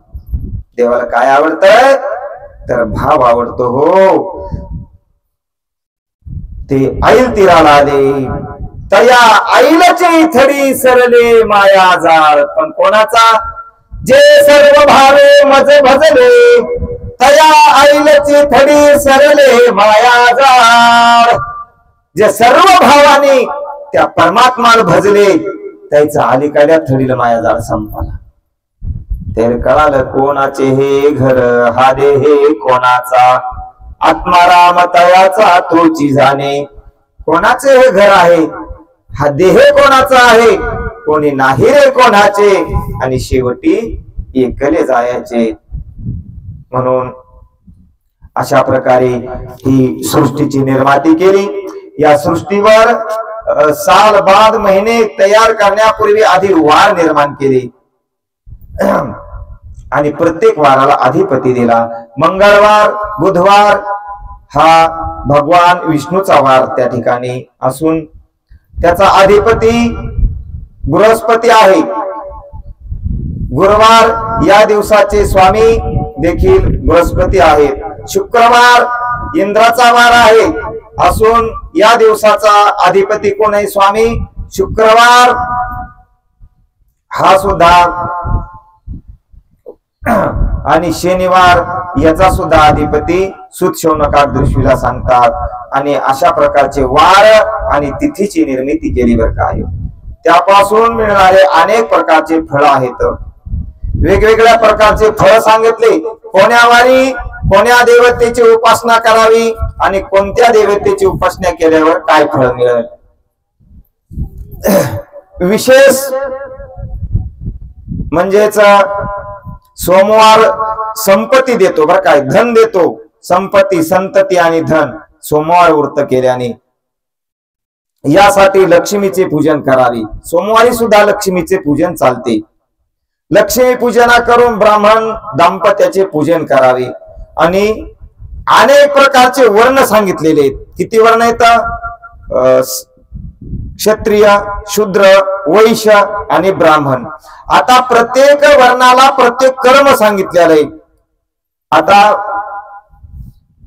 देवाला काय आवडतं? तर भाव आवडतो हो. ते ऐल तीराला आले, तया ऐलचे थडी सरले माया जाळ. पण कोणाचा? जे सर्व भावे मज भजले, तया ऐलची थडी सरले माया जाळ. जे सर्व भावाने त्या परमात्माला भजले, त्याचा अलीकडल्या थडीला माया जाळ संपला. तर कळालं कोणाचे हे घर, हा देह कोणाचा, आत्माराम तयाचा तोची जाणे. कोणाचे हे घर आहे, हा देह कोणाचा आहे, कोणी नाही रे कोणाचे, आणि शेवटी एकले जायचे. म्हणून अशा प्रकारे ही सृष्टीची निर्मिती केली. या सृष्टीवर साल बाद महिने तयार करण्यापूर्वी आधी वार निर्माण केले आणि प्रत्येक वाराला अधिपती दिला. मंगळवार बुधवार हा भगवान विष्णूचा वार त्या ठिकाणी असून त्याचा अधिपती बृहस्पती आहे. गुरुवार या दिवसाचे स्वामी देखील बृहस्पती आहेत. शुक्रवार इंद्राचा वार आहे असून या दिवसाचा अधिपती कोण आहे? स्वामी शुक्रवार. हा सुद्धा आणि शनिवार याचा सुद्धा अधिपती सुतशौनकात दृष्टीला सांगतात. आणि अशा प्रकारचे वार आणि तिथीची निर्मिती केली बरं काय. त्यापासून मिळणारे अनेक प्रकारचे फळ आहेत. वेगवेगळ्या प्रकारचे फळ सांगितले. कोण्या वारी कोण्या देवतेची उपासना करावी आणि कोणत्या देवतेची उपासना केल्यावर काय फळ मिळेल. विशेष म्हणजेच सोमवार संपत्ती देतो बरं काय, धन देतो. संपत्ती संतती आणि धन सोमवार व्रत केल्याने. यासाठी लक्ष्मीचे पूजन करावे. सोमवारी सुद्धा लक्ष्मीचे पूजन चालते. लक्ष्मी पूजना करून ब्राह्मण दाम्पत्याचे पूजन करावे. आणि अनेक प्रकारचे वर्ण सांगितलेले आहेत. किती वर्ण आहेत? क्षत्रिय, शूद्र, वैश्य आणि ब्राह्मण. आता प्रत्येक वर्णाला प्रत्येक कर्म सांगितलेलं आहे. आता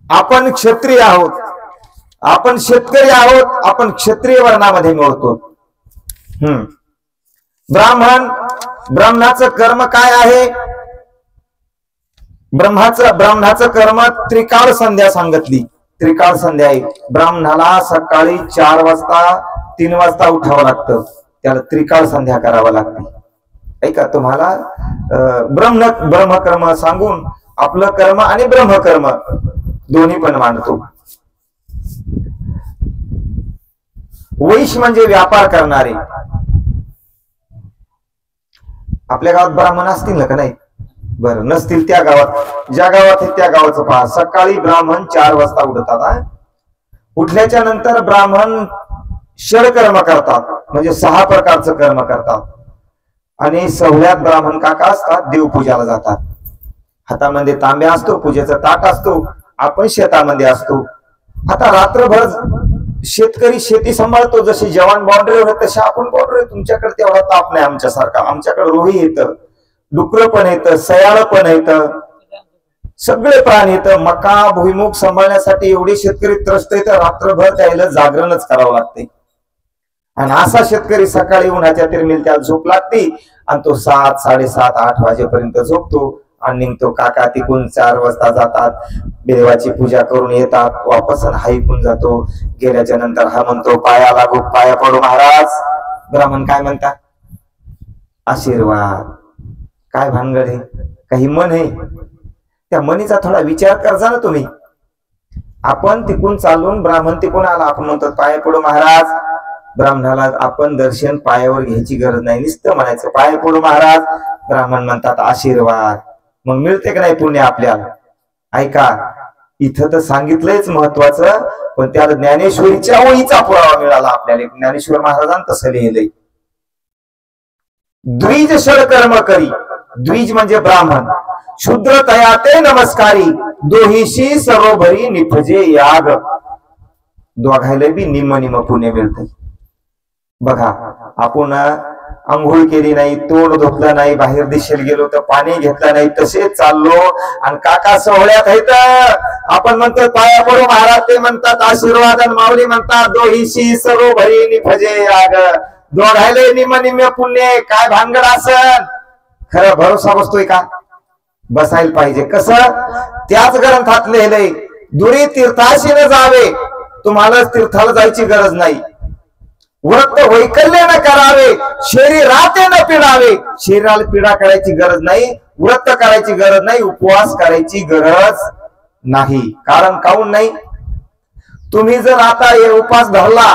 आपण क्षत्रिय आहोत, आपण शेतकरी आहोत, आपण क्षत्रिय वर्णामध्ये मोडतो. ब्राह्मणाचं कर्म काय आहे? ब्राह्मणाचं कर्म त्रिकाळ संध्या सांगितली. त्रिकाळ संध्या आहे. ब्राह्मणाला सकाळी 4 वाजता 3 वाजता उठावं लागतं. त्याला त्रिकाळ संध्या करावं लागते. ऐका, तुम्हाला ब्रह्मकर्म सांगून आपलं कर्म आणि ब्रह्मकर्म दोन्ही पण मांडतो. वैश्य म्हणजे व्यापार करणारे. आपल्या गावात ब्राह्मण असतील ना का नाही? बरं, नसतील त्या गावात, ज्या गावात आहे त्या गावाचं पहा. सकाळी ब्राह्मण 4 वाजता उठतात. उठल्याच्या नंतर ब्राह्मण षडकर्म करतात, म्हणजे 6 प्रकारचं कर्म करतात. आणि सवल्यात ब्राह्मण काका असतात, देवपूजाला जातात. हातामध्ये तांब्या असतो, पूजेचा ताट असतो. आपण शेतामध्ये असतो. आता रात्रभर शेतकरी शेती सांभाळतो. जसे जवान बाउंड्रीवर आहेत तसे आपण बाउंड्री. तुमच्याकडे तेवढा ताप नाही आमच्यासारखा. आमच्याकडे रोही येतं, डुकर पण येतं, सयाळ पण येतं, सगळे प्राणी येतं. मका भुईमुग सांभाळण्यासाठी एवढे शेतकरी त्रस्त येतं. रात्रभर त्याला जागरणच करावं लागते. आणि असा शेतकरी सकाळी उन्हाच्या तिरमिल त्याला झोप लागते आणि तो 7, 7:30, 8 वाजेपर्यंत झोपतो. आणि निघतो. काका तिकून 4 वाजता जातात, देवाची पूजा करून येतात, वापस हाईकून जातो. गेल्याच्या नंतर हा म्हणतो, पाया लागू, पाया पडू महाराज. ब्राह्मण काय म्हणतात? आशीर्वाद. काय भानगड आहे? काही मन आहे? त्या मनीचा थोडा विचार करजा ना तुम्ही. आपण तिकून चालून ब्राह्मण तिकून आला, आपण म्हणतो पाया पडू महाराज. ब्राह्मणाला आपण दर्शन पायावर घ्यायची गरज नाही, नुसतं म्हणायचं पाय पडू महाराज. ब्राह्मण म्हणतात आशीर्वाद. मग मिळते का नाही पुण्य आपल्याला? ऐका, इथं तर सांगितलंयच महत्वाचं, पण त्याला ज्ञानेश्वरीच्या ओळीचा पुरावा मिळाला आपल्याला. ज्ञानेश्वर महाराजांनी तसं लिहिलंय, द्विज षडकर्म करी. द्विज म्हणजे ब्राह्मण. शूद्र तया ते नमस्कारी, दोहीशी सरोभरी निपजे याग. दोघायला बी निम पुण्य मिळते. बघा, आपण आंघोळ केली नाही, तोंड धुतलं नाही, बाहेर दिशेला गेलो तर पाणी घेतलं नाही, तसेच चाललो आणि काका सोहळ्यात आहेत, आपण म्हणतो पाया पडू महाराज, ते म्हणतात आशीर्वाद, आणि माऊली म्हणतात दोहीशी सरोभरी निपजे याग. दोघायला निम्म पुण्य. काय भानगड असन? खरं भरोसा बसतोय का? बसायला पाहिजे. कसं? त्याच ग्रंथात लिहिलंय, दुरी तीर्थाशी न जावे, तुम्हाला तीर्थाला जायची गरज नाही. व्रत वैकल्य करावे, शरीराते न पिडावे. शरीराला पीडा करायची गरज नाही, व्रत करायची गरज नाही, उपवास करायची गरज नाही. कारण काऊन नाही? तुम्ही जर आता हे उपवास धरला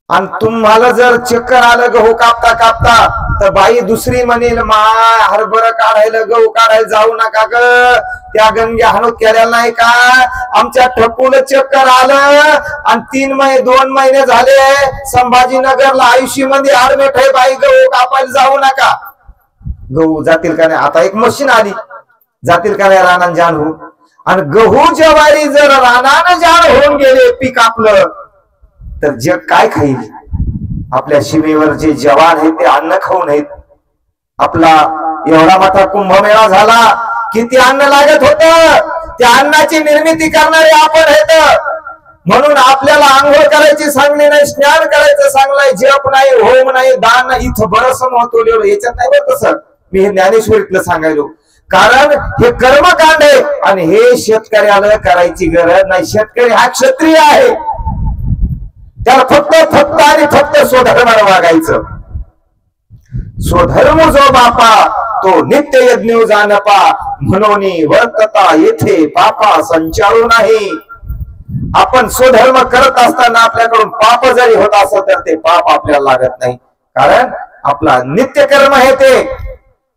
आणि तुम्हाला जर चक्कर आलं गहू कापता कापता, तर बाई दुसरी म्हणेल माय हरभर काढायला गहू काढायला जाऊ नका ग, त्या गंग्या हाणूत केल्या नाही का? आमच्या ठकून चक्कर आलं आणि 2 महिने झाले संभाजीनगरला आयुष्यमध्ये ऍडमिट आहे बाई, गहू कापायला जाऊ नका. गहू जातील का नाही? आता एक मशीन आली, जातील का नाही रानान जाण होऊन? आणि गहू ज्वारी जर रानानं जाण होऊन गेले, पीक आपलं, तर जग काय खाईल? आपल्या सीमेवर जे जवान आहेत ते अन्न खाऊन आहेत. आपला एवढा मोठा कुंभमेळा झाला, किती अन्न लागत होत, त्या अन्नाची निर्मिती करणारे आपण आहेत. म्हणून आपल्याला आंघोळ करायची सांगली नाही, स्नान करायचं सांगलंय, जप नाही, होम नाही, दान नाही. इथं बरंच महत्व लिहिलं, याच्यात नाही बरं तसं, मी हे ज्ञानेश्वरीतलं सांगायलो. कारण हे कर्मकांड आहे आणि हे शेतकऱ्याला करायची गरज नाही. शेतकरी हा क्षत्रिय आहे, त्याला फक्त आणि फक्त स्वधर्मानं वागायचं. स्वधर्म जो बापा तो नित्य यज्ञ जानपा, म्हणून वर्तता येथे पापा संचारू नाही. आपण स्वधर्म करत असताना आपल्याकडून पाप जरी होत असत तर ते पाप आपल्याला लागत नाही, कारण आपला नित्य कर्म आहे ते.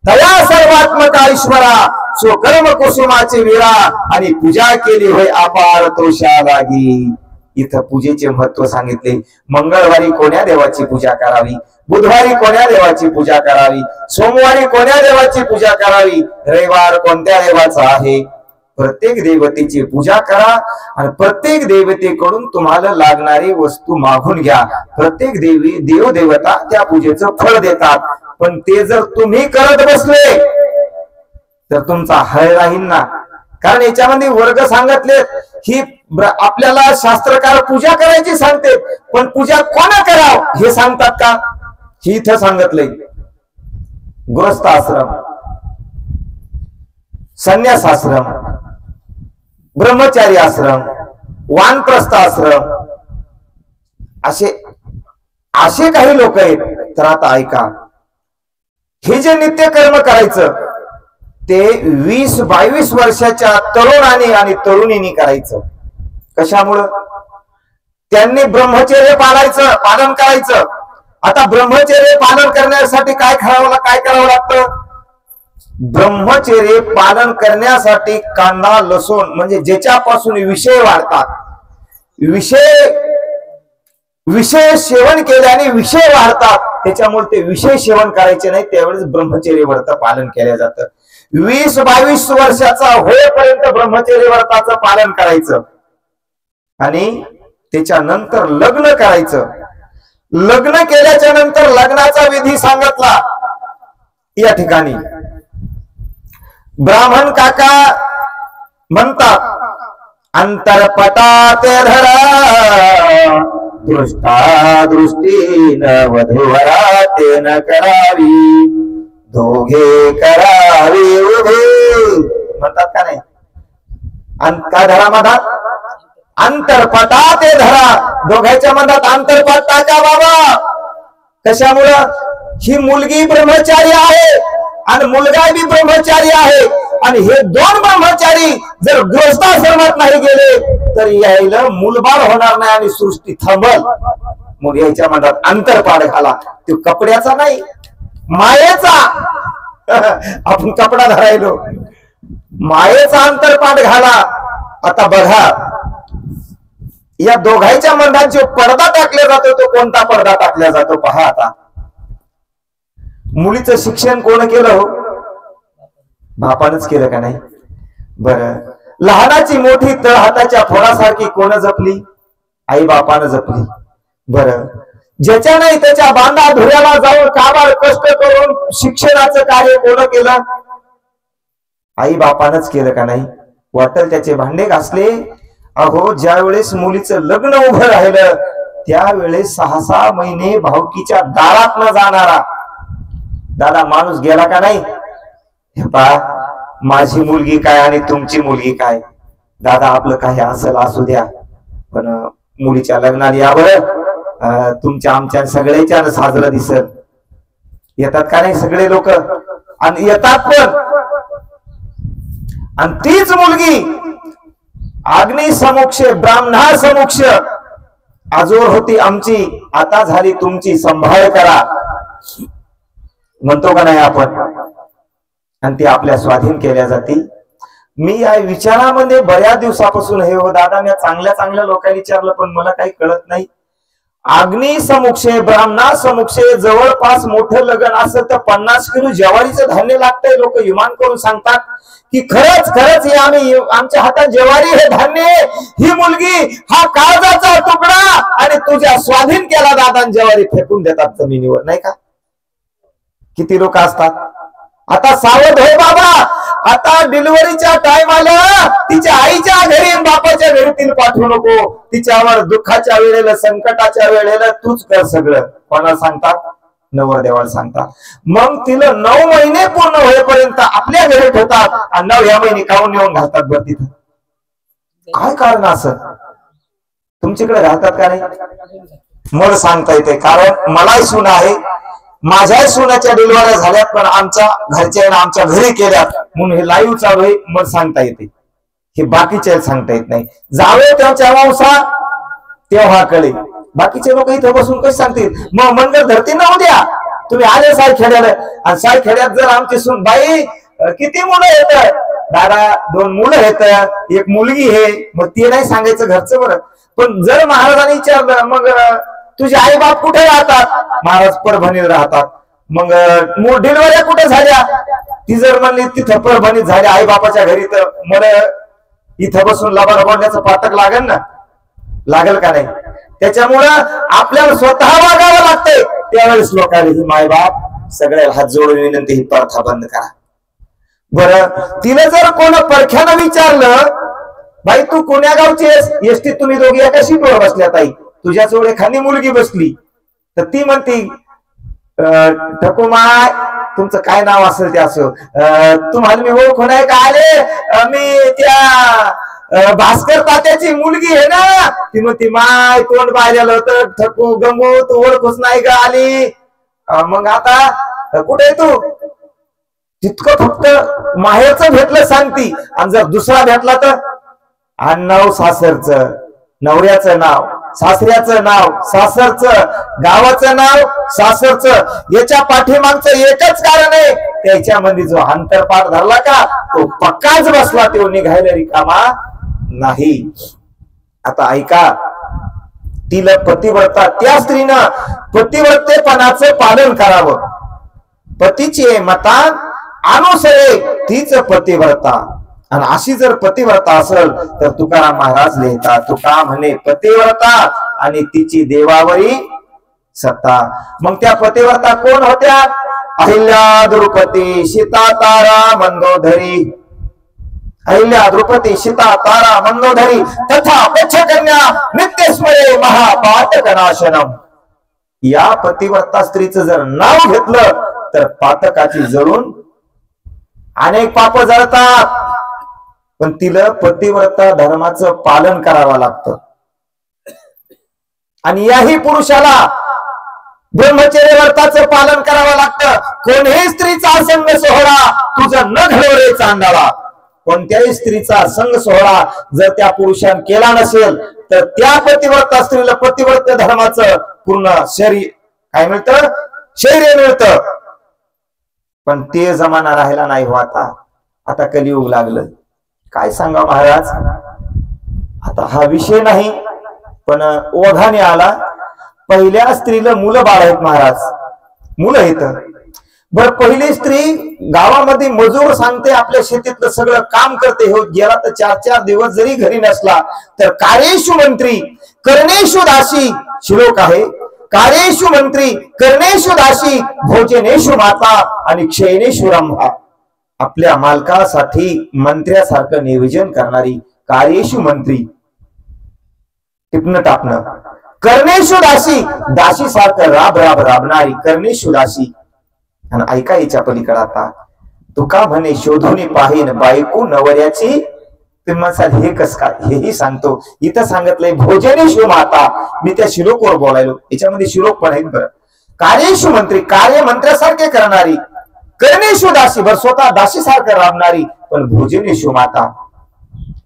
दया सर्वात्मका ईश्वरा, स्वकर्म कुसुमाची विरा, आणि पूजा केली होय अपार तोषा लागी. इथं पूजेचे महत्व सांगितले. मंगळवारी कोण्या देवाची पूजा करावी, बुधवारी कोण्या देवाची पूजा करावी, सोमवारी कोण्या देवाची पूजा करावी, रविवार कोणत्या देवाचा आहे. प्रत्येक देवतेची पूजा करा आणि प्रत्येक देवतेकडून तुम्हाला लागणारी वस्तू मागून घ्या. प्रत्येक देव देवता त्या पूजेचं फळ देतात. पण ते जर तुम्ही करत बसले तर तुमचा हळ राहील ना. कारण याच्यामध्ये वर्ग सांगितले, ही आपल्याला शास्त्रकार पूजा करायची सांगते, पण पूजा कोणा कराव हे सांगतात का? ही इथं सांगितलंय. गृहस्थ आश्रम, संन्यास आश्रम, ब्रह्मचारी आश्रम, वानप्रस्थ आश्रम, असे काही लोक आहेत. तर आता ऐका, हे जे नित्य कर्म करायचं ते 20-22 वर्षाच्या तरुणाने आणि तरुणींनी करायचं. कशामुळं? त्यांनी ब्रह्मचर्य पालन करायचं. आता ब्रह्मचर्य पालन करण्यासाठी काय करावं लागतं? ब्रह्मचर्य पालन करण्यासाठी कांदा लसूण म्हणजे ज्याच्यापासून विषय वाढतात, विषय सेवन केल्याने विषय वाढतात, त्याच्यामुळे ते विषय सेवन करायचे नाही. त्यावेळेस ब्रह्मचर्य व्रत पालन केलं जातं. 20-22 वर्षाचा होईपर्यंत ब्रह्मचर्य व्रताचं पालन करायचं आणि त्याच्यानंतर लग्न करायचं. लग्न केल्याच्या नंतर लग्नाचा विधी सांगितला या ठिकाणी. ब्राह्मण काका म्हणतात, अंतरपटात धरा दृष्टा दृष्टीन वधूवरा ते न करावी, दोघे करावे उभे म्हणतात का नाही? काय धरा मधात? अंतरपटात धरा. दोघांच्या मधात अंतरपट टाका बाबा. कशामुळं? ही मुलगी ब्रह्मचारी आहे आणि मुलगा बी ब्रह्मचारी आहे, आणि हे 2 ब्रह्मचारी जर गृहस्थाश्रमात नाही गेले तर यायला मूलबाळ होणार नाही आणि सृष्टी थांबल. मग यायच्या मनात अंतरपाठ घाला. तो कपड्याचा नाही, मायेचा. आपण कपडा धरायलो, मायेचा अंतरपाठ घाला. आता बघा, या दोघांच्या मनात जो पडदा टाकला जातो तो कोणता पडदा टाकला जातो पहा. आता मुलीचं शिक्षण कोण केलं हो? बापानच केलं का नाही? बरं, लहानाची मोठी तळ हाताच्या फोडासारखी कोण जपली? आई बापानं जपली. बरं, ज्याच्या नाही त्याच्या बांधा धुऱ्याला जाऊन काबाड कष्ट करून शिक्षणाचं कार्य कोण केलं? आई बापानच केलं का नाही? वाटल त्याचे भांडे घासले. अहो, ज्या वेळेस मुलीचं लग्न उभं राहिलं त्यावेळेस 6-6 महिने भावकीच्या दारात न जाणारा दादा माणूस गेला का नाही? हे पहा, माझी मुलगी काय आणि तुमची मुलगी काय? दादा आपलं काही असेल असू द्या, पण मुलीच्या लग्नाला या बरं, तुमच्या आमच्या सगळ्याच्या साजरं दिसत. येतात का नाही सगळे लोक? आणि येतात पण. आणि तीच मुलगी अग्नी समक्ष ब्राह्मणा समक्ष आजोर होती आमची, आता झाली तुमची, संभाळ करा म्हणतो का नाही आपण? आणि ती आपल्या स्वाधीन केल्या जातील. मी या विचारामध्ये बऱ्याच दिवसापासून हे हो दादा, मी चांगल्या चांगल्या लोकांनी विचारलं पण मला काही कळत नाही. अग्नी समक्षे ब्राह्मणा समक्षे जवळपास मोठं लग्न असं तर 50 किलो ज्वारीचं धान्य लागतंय. लोक विमान करून सांगतात की खरंच खरंच हे आम्ही, आमच्या हातात ज्वारी हे धान्य, ही मुलगी हा काळजाचा तुकडा, आणि तुझ्या स्वाधीन केला दादा ज्वारी फेकून देतात जमिनीवर, नाही का? किती लोक असतात. आता सावध हो बाबा, आता डिलिव्हरीच्या टाइमाला तिच्या आईच्या घरी बापाच्या घरी तिला पाठवू नको. तिच्यावर दुःखाच्या वेळेला संकटाच्या वेळेला तूच कर सगळं. कोणाला सांगतात? नवरदेवाला सांगतात. मग तिला 9 महिने पूर्ण होईपर्यंत आपल्या घरी ठेवतात आणि 9व्या महिने काढून नेऊन घालतात बरं तिथं. काय कारण असं? तुमच्याकडे राहतात का नाही? मला सांगता येते, कारण मलाही सून आहे, माझ्या सुनाच्या डिलिव्हऱ्या झाल्यात, पण आमच्या घरच्या आमच्या घरी केल्यात म्हणून हे लाईव्ह चालू आहे. मग सांगता येते, हे बाकीच्या सांगता येत नाही. जावे त्यांच्या वंसा तेव्हा कळे. बाकीचे लोक इथं बसून कसे सांगतील? मग मंगळ धरती ना उद्या तुम्ही आले सायखेड्याला, आणि सायखेड्यात जर आमची सून, बाई किती मुलं येत? दादा 2 मुलं येत, 1 मुलगी आहे. मग ते नाही सांगायचं घरचं बरं. पण जर महाराजांनी विचारलं मग तुझे आई बाप कुठे राहतात? महाराज परभणीत राहतात. मग डिलिव्हऱ्या कुठे झाल्या? ती जर म्हणली तिथं परभणीत झाल्या आई बापाच्या घरी, तर मला इथं बसून लबाड बोलण्याचं पातक लागेल ना? लागेल का नाही? त्याच्यामुळं आपल्याला स्वतः वागावं लागतंय. त्यावेळेस लोकांनी ही माय बाप सगळ्याला हात जोडून विनंती, ही प्रथा बंद करा. बरं, तिला जर कोण परख्यानं विचारलं, बाई तू कोण्या गावची आहेस? एसटी तुम्ही दोघी एका सीटवर बसल्या ताई, तुझ्या जोड एखादी मुलगी बसली, तर ती म्हणती ठकुमाय, तुमचं काय नाव असेल ते असो, तुम्हाला मी ओळखू नाही का आले? मी त्या भास्कर तात्याची मुलगी आहे ना. ती म्हणती माय तोंड बाहेर होतं, ठकू गंगू तू ओळखूच नाही का आली? मग आता कुठे आहे तू? तितकं फक्त माहेरचं भेटलं सांगती. आणि जर दुसरा भेटला तर नाव सासरचं, नवऱ्याचं नाव, सासऱ्याचं नाव, सासरचं, गावाचं नाव, सासरचं. याच्या पाठीमागचं एकच कारण आहे, त्याच्यामध्ये जो अंतरपाठ धरला का तो पक्काच बसला, तो निघायला रिकामा नाही. आता ऐका, तिला पतिव्रता, त्या स्त्रीनं पतिव्रतेपणाचं पालन करावं. पतीची मता अनुसरे तीच पतिव्रता. आणि अशी जर पतिव्रता असेल तर तुकाराम महाराज लिहितात, तुका म्हणे पतिव्रता आणि तिची देवावरी सत्ता. मग त्या पतिव्रता कोण होत्या? अहिल्या, द्रुपदी, सीता, तारा, मंदोदरी. अहिल्या, द्रुपदी, सीता, तारा, मंदोदरी तथा पच्छकन्या नित्यस्मरे महापातकनाशनम. या पतिव्रता स्त्रीचं जर नाव घेतलं तर पातकाची जळून अनेक पाप जळतात. पण तिला पतिव्रता धर्माचं पालन करावं लागतं. आणि याही पुरुषाला ब्रह्मचर्य व्रताचं पालन करावं लागतं. कोणीही स्त्रीचा असंग सोहळा तुझं न घडवरे चांदाळा. कोणत्याही स्त्रीचा संग सोहळा जर त्या पुरुषाने केला नसेल तर त्या पतिव्रता स्त्रीला पतिव्रत धर्माचं पूर्ण शरीर काय मिळतं, शरीर मिळतं. पण ते जमाना राहिला नाही हो. आता कलियुग लागलं. काय सांगा महाराज, आता हा विषय नाही पण ओघाने आला. पहिल्या स्त्रीला मुलं बाळ आहेत महाराज, मुलं आहेत. बर पहिली स्त्री गावामध्ये मजूर सांगते, आपल्या शेतीतलं सगळं काम करते, हो गेला तर 4-4 दिवस जरी घरी नसला तर कार्येषु मंत्री कर्णेषु दासी श्लोक आहे. कार्येषु मंत्री कर्णेषु दासी भोजनेषु माता आणि क्षयनेषु रंभा. आपल्या मालकासाठी मंत्र्यासारखं नियोजन करणारी कार्येषु मंत्री, टिपणं टापणं. कर्णेषु दासी, दासी सारखं राब राब राबणारी कर्णेषु दासी. आणि ऐका याच्या पलीकडे आता तुका म्हणे शोधून पाहीन बायको नवऱ्याची. तुम्ही हे कस काय, हेही सांगतो. इथं सांगितलंय भोजनेषु माता. मी त्या श्लोकवर बोलायलो, याच्यामध्ये श्लोक पण आहेत बरं. कार्येषु मंत्री, कार्य मंत्र्यासारखे करणारी. कर्णेषु दासी, बर स्वतः दासी सारखं राबणारी. पण भोजनेषु माता,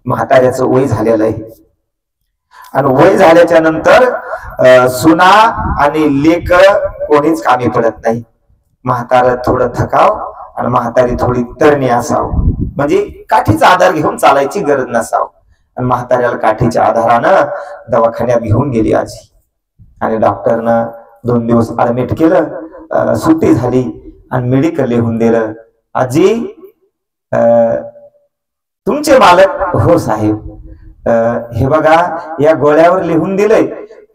म्हाताऱ्याचं वय झालेलं आहे. आणि वय झाल्याच्या नंतर सुना आणि लेक कोणीच कामी पडत नाही. म्हातारा थोडं थकाव आणि म्हातारी थोडी तरणी असावं, म्हणजे काठीचा आधार घेऊन चालायची गरज नसावं. आणि म्हाताऱ्याला काठीच्या आधारानं दवाखान्यात घेऊन गेली आजी. आणि डॉक्टरनं 2 दिवस ऍडमिट केलं, सुट्टी झाली आणि मेडिकल लिहून दिलं. आजी तुमचे मालक, हो साहेब, हे बघा या गोळ्यावर लिहून दिलंय,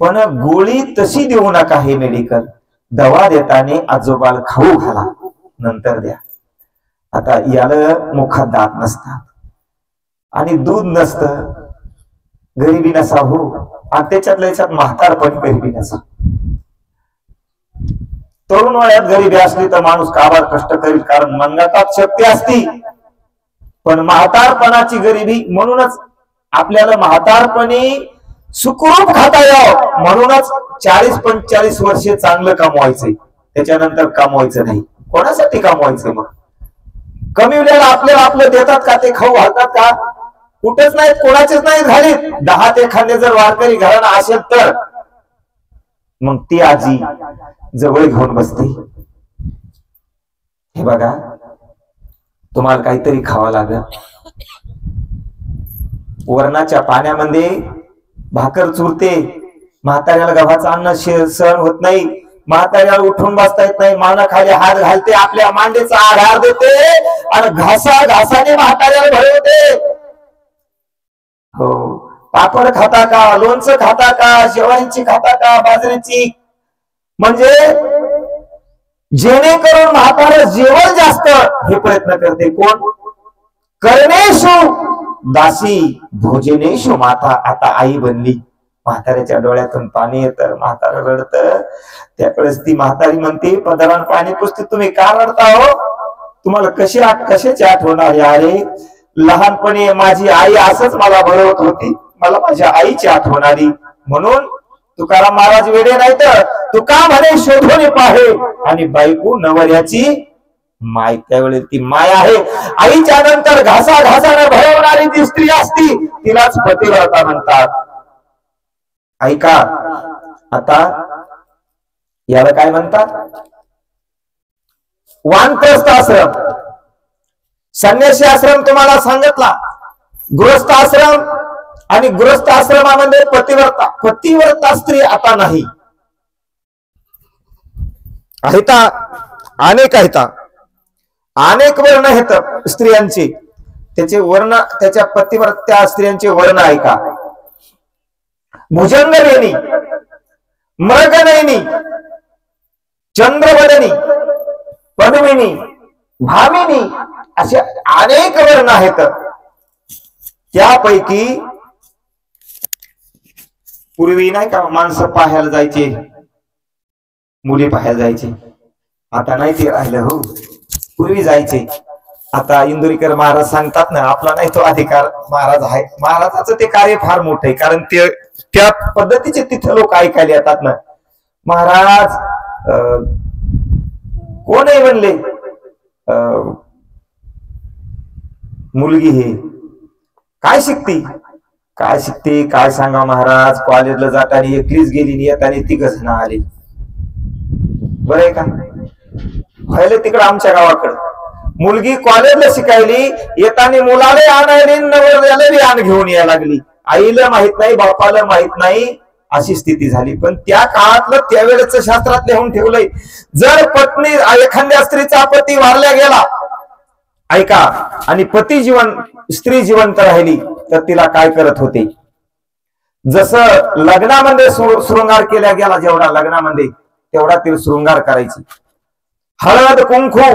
पण गोळी तशी देऊ नका. हे मेडिकल दवा देताना आजोबाला खाऊ घाला, नंतर द्या. आता याला मुखात दात नसतात आणि दूध नसतं, गरिबी नसा हो. आणि त्याच्यातल्या याच्यात म्हातारपण गरिबी नसा. तरुण वयात गरिबी असली तर माणूस काबार कष्ट करील, कारण मंगतात शक्ती असती. पण म्हातारपणाची गरिबी, म्हणूनच आपल्याला म्हातारपणी सुखरूप खाता यावं म्हणूनच 40-45 वर्षे चांगलं कमवायचंय, त्याच्यानंतर कमवायचं नाही. कोणासाठी कमवायचं मग? कमविल्याला आपल्याला आपलं देतात का? ते खाऊ घालतात का? कुठेच नाहीत, कोणाचेच नाही झालीत. 10 ते एखादे जर वारकरी घराणं असेल तर मग ती आजी जवळ घेऊन बसते. हे बघा तुम्हाला काहीतरी खावं लागेल. वरणाच्या पाण्यामध्ये भाकर चुरते. म्हाताऱ्याला गव्हाचं अन्न सहन होत नाही. म्हाताऱ्याला उठून बसता येत नाही. मानाखाली हात घालते, आपल्या मांडीचा आधार देते आणि घासाने म्हाताऱ्याला भरवते. हो, पापड खाता का, लोणचं खाता का, शेवाळीची खाता का, बाजरीची, म्हणजे जेणेकरून म्हातारा जेवण जास्त हे प्रयत्न करते. कोण? कर्णेषु दासी भोजनेषु माता. आता आई बनली. म्हाताऱ्याच्या डोळ्यातून पाणी येतं, म्हातारा रडत. त्यावेळेस ती म्हातारी म्हणते, पदरान पाणी पुसते, तुम्ही का रडता हो? तुम्हाला कशाची आठवण आली? अरे लहानपणी माझी आई असंच मला भरवत होती, मला माझ्या आईची आठवण आली. म्हणून तुकाराम महाराज वेडे नाही तर तुका म्हणे शोधून पाहे आणि बायको नवऱ्याची माय. त्यावेळेस ती माय आहे. आईच्या नंतर घासाने भरवणारी जी स्त्री असती तिलाच पतिव्रता म्हणतात. ऐका आता याला काय म्हणतात? वानप्रस्थ आश्रम. संन्यासी आश्रम तुम्हाला सांगितला, गृहस्थ आश्रम. आणि गृहस्थ आश्रमामध्ये पतिव्रता स्त्री आता नाही. आहेत अनेक आहेत, अनेक वर्ण आहेत स्त्रियांचे. त्याचे वर्ण, त्याच्या पतिव्रता स्त्रियांचे वर्ण आहे का? भुजंगनेनी, मृगनयनी, चंद्रवदनी, पद्मिनी, भामिनी, असे अनेक वर्ण आहेत. त्यापैकी पूर्वी नाही का माणसं पाहायला जायचे, मुली पाहायला जायचे. आता नाही ते राहिलं हो. पूर्वी जायचे. आता इंदुरीकर महाराज सांगतात ना, आपला नाही तो अधिकार, महाराज आहे. महाराजाचं ते कार्य फार मोठं आहे, कारण ते त्या पद्धतीचे तिथे लोक ऐकायला येतात ना. महाराज कोण आहे म्हणले? मुलगी हे काय शिकती, काय शिकते काय सांगा महाराज. कॉलेजला जाताना एकलीच गेली, येताना 3 जण आले. बरं आहे का? व्हायला तिकडं आमच्या गावाकडं मुलगी कॉलेजला शिकायली, येताना मुलाला आणायली, नवऱ्याला बी आण घेऊन यायला लागली. आईला माहित नाही, बापाला माहित नाही, अशी स्थिती झाली. पण त्या काळातलं त्यावेळेच शास्त्रात लिहून ठेवलंय, जर पत्नी एखाद्या स्त्रीचा पती वारल्या गेला, ऐका, आणि स्त्री जिवंत राहिली तर तिला काय करत होते. जसं लग्नामध्ये शृंगार केला गेला, जेवढा लग्नामध्ये तेवढा ती शृंगार करायची. हळद कुंकू,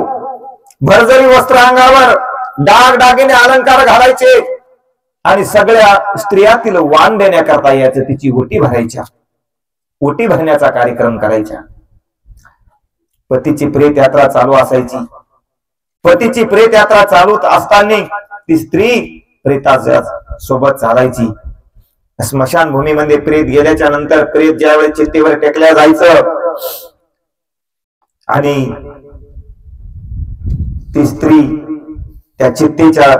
भरजरी वस्त्र अंगावर, डाग दागिने अलंकार घालायचे, आणि सगळ्या स्त्रिया तिला वाण देण्याकरता यायचं, तिची ओटी भरायच्या, ओटी भरण्याचा कार्यक्रम करायच्या. पतीची प्रेत यात्रा चालू असायची. पतीची प्रेत यात्रा चालू असताना ती स्त्री प्रेताच्या सोबत चालायची. स्मशान भूमीमध्ये प्रेत गेल्याच्या नंतर प्रेत ज्यावेळेस चित्तेवर टेकल्या जायचं, आणि ती स्त्री त्या चित्तेच्या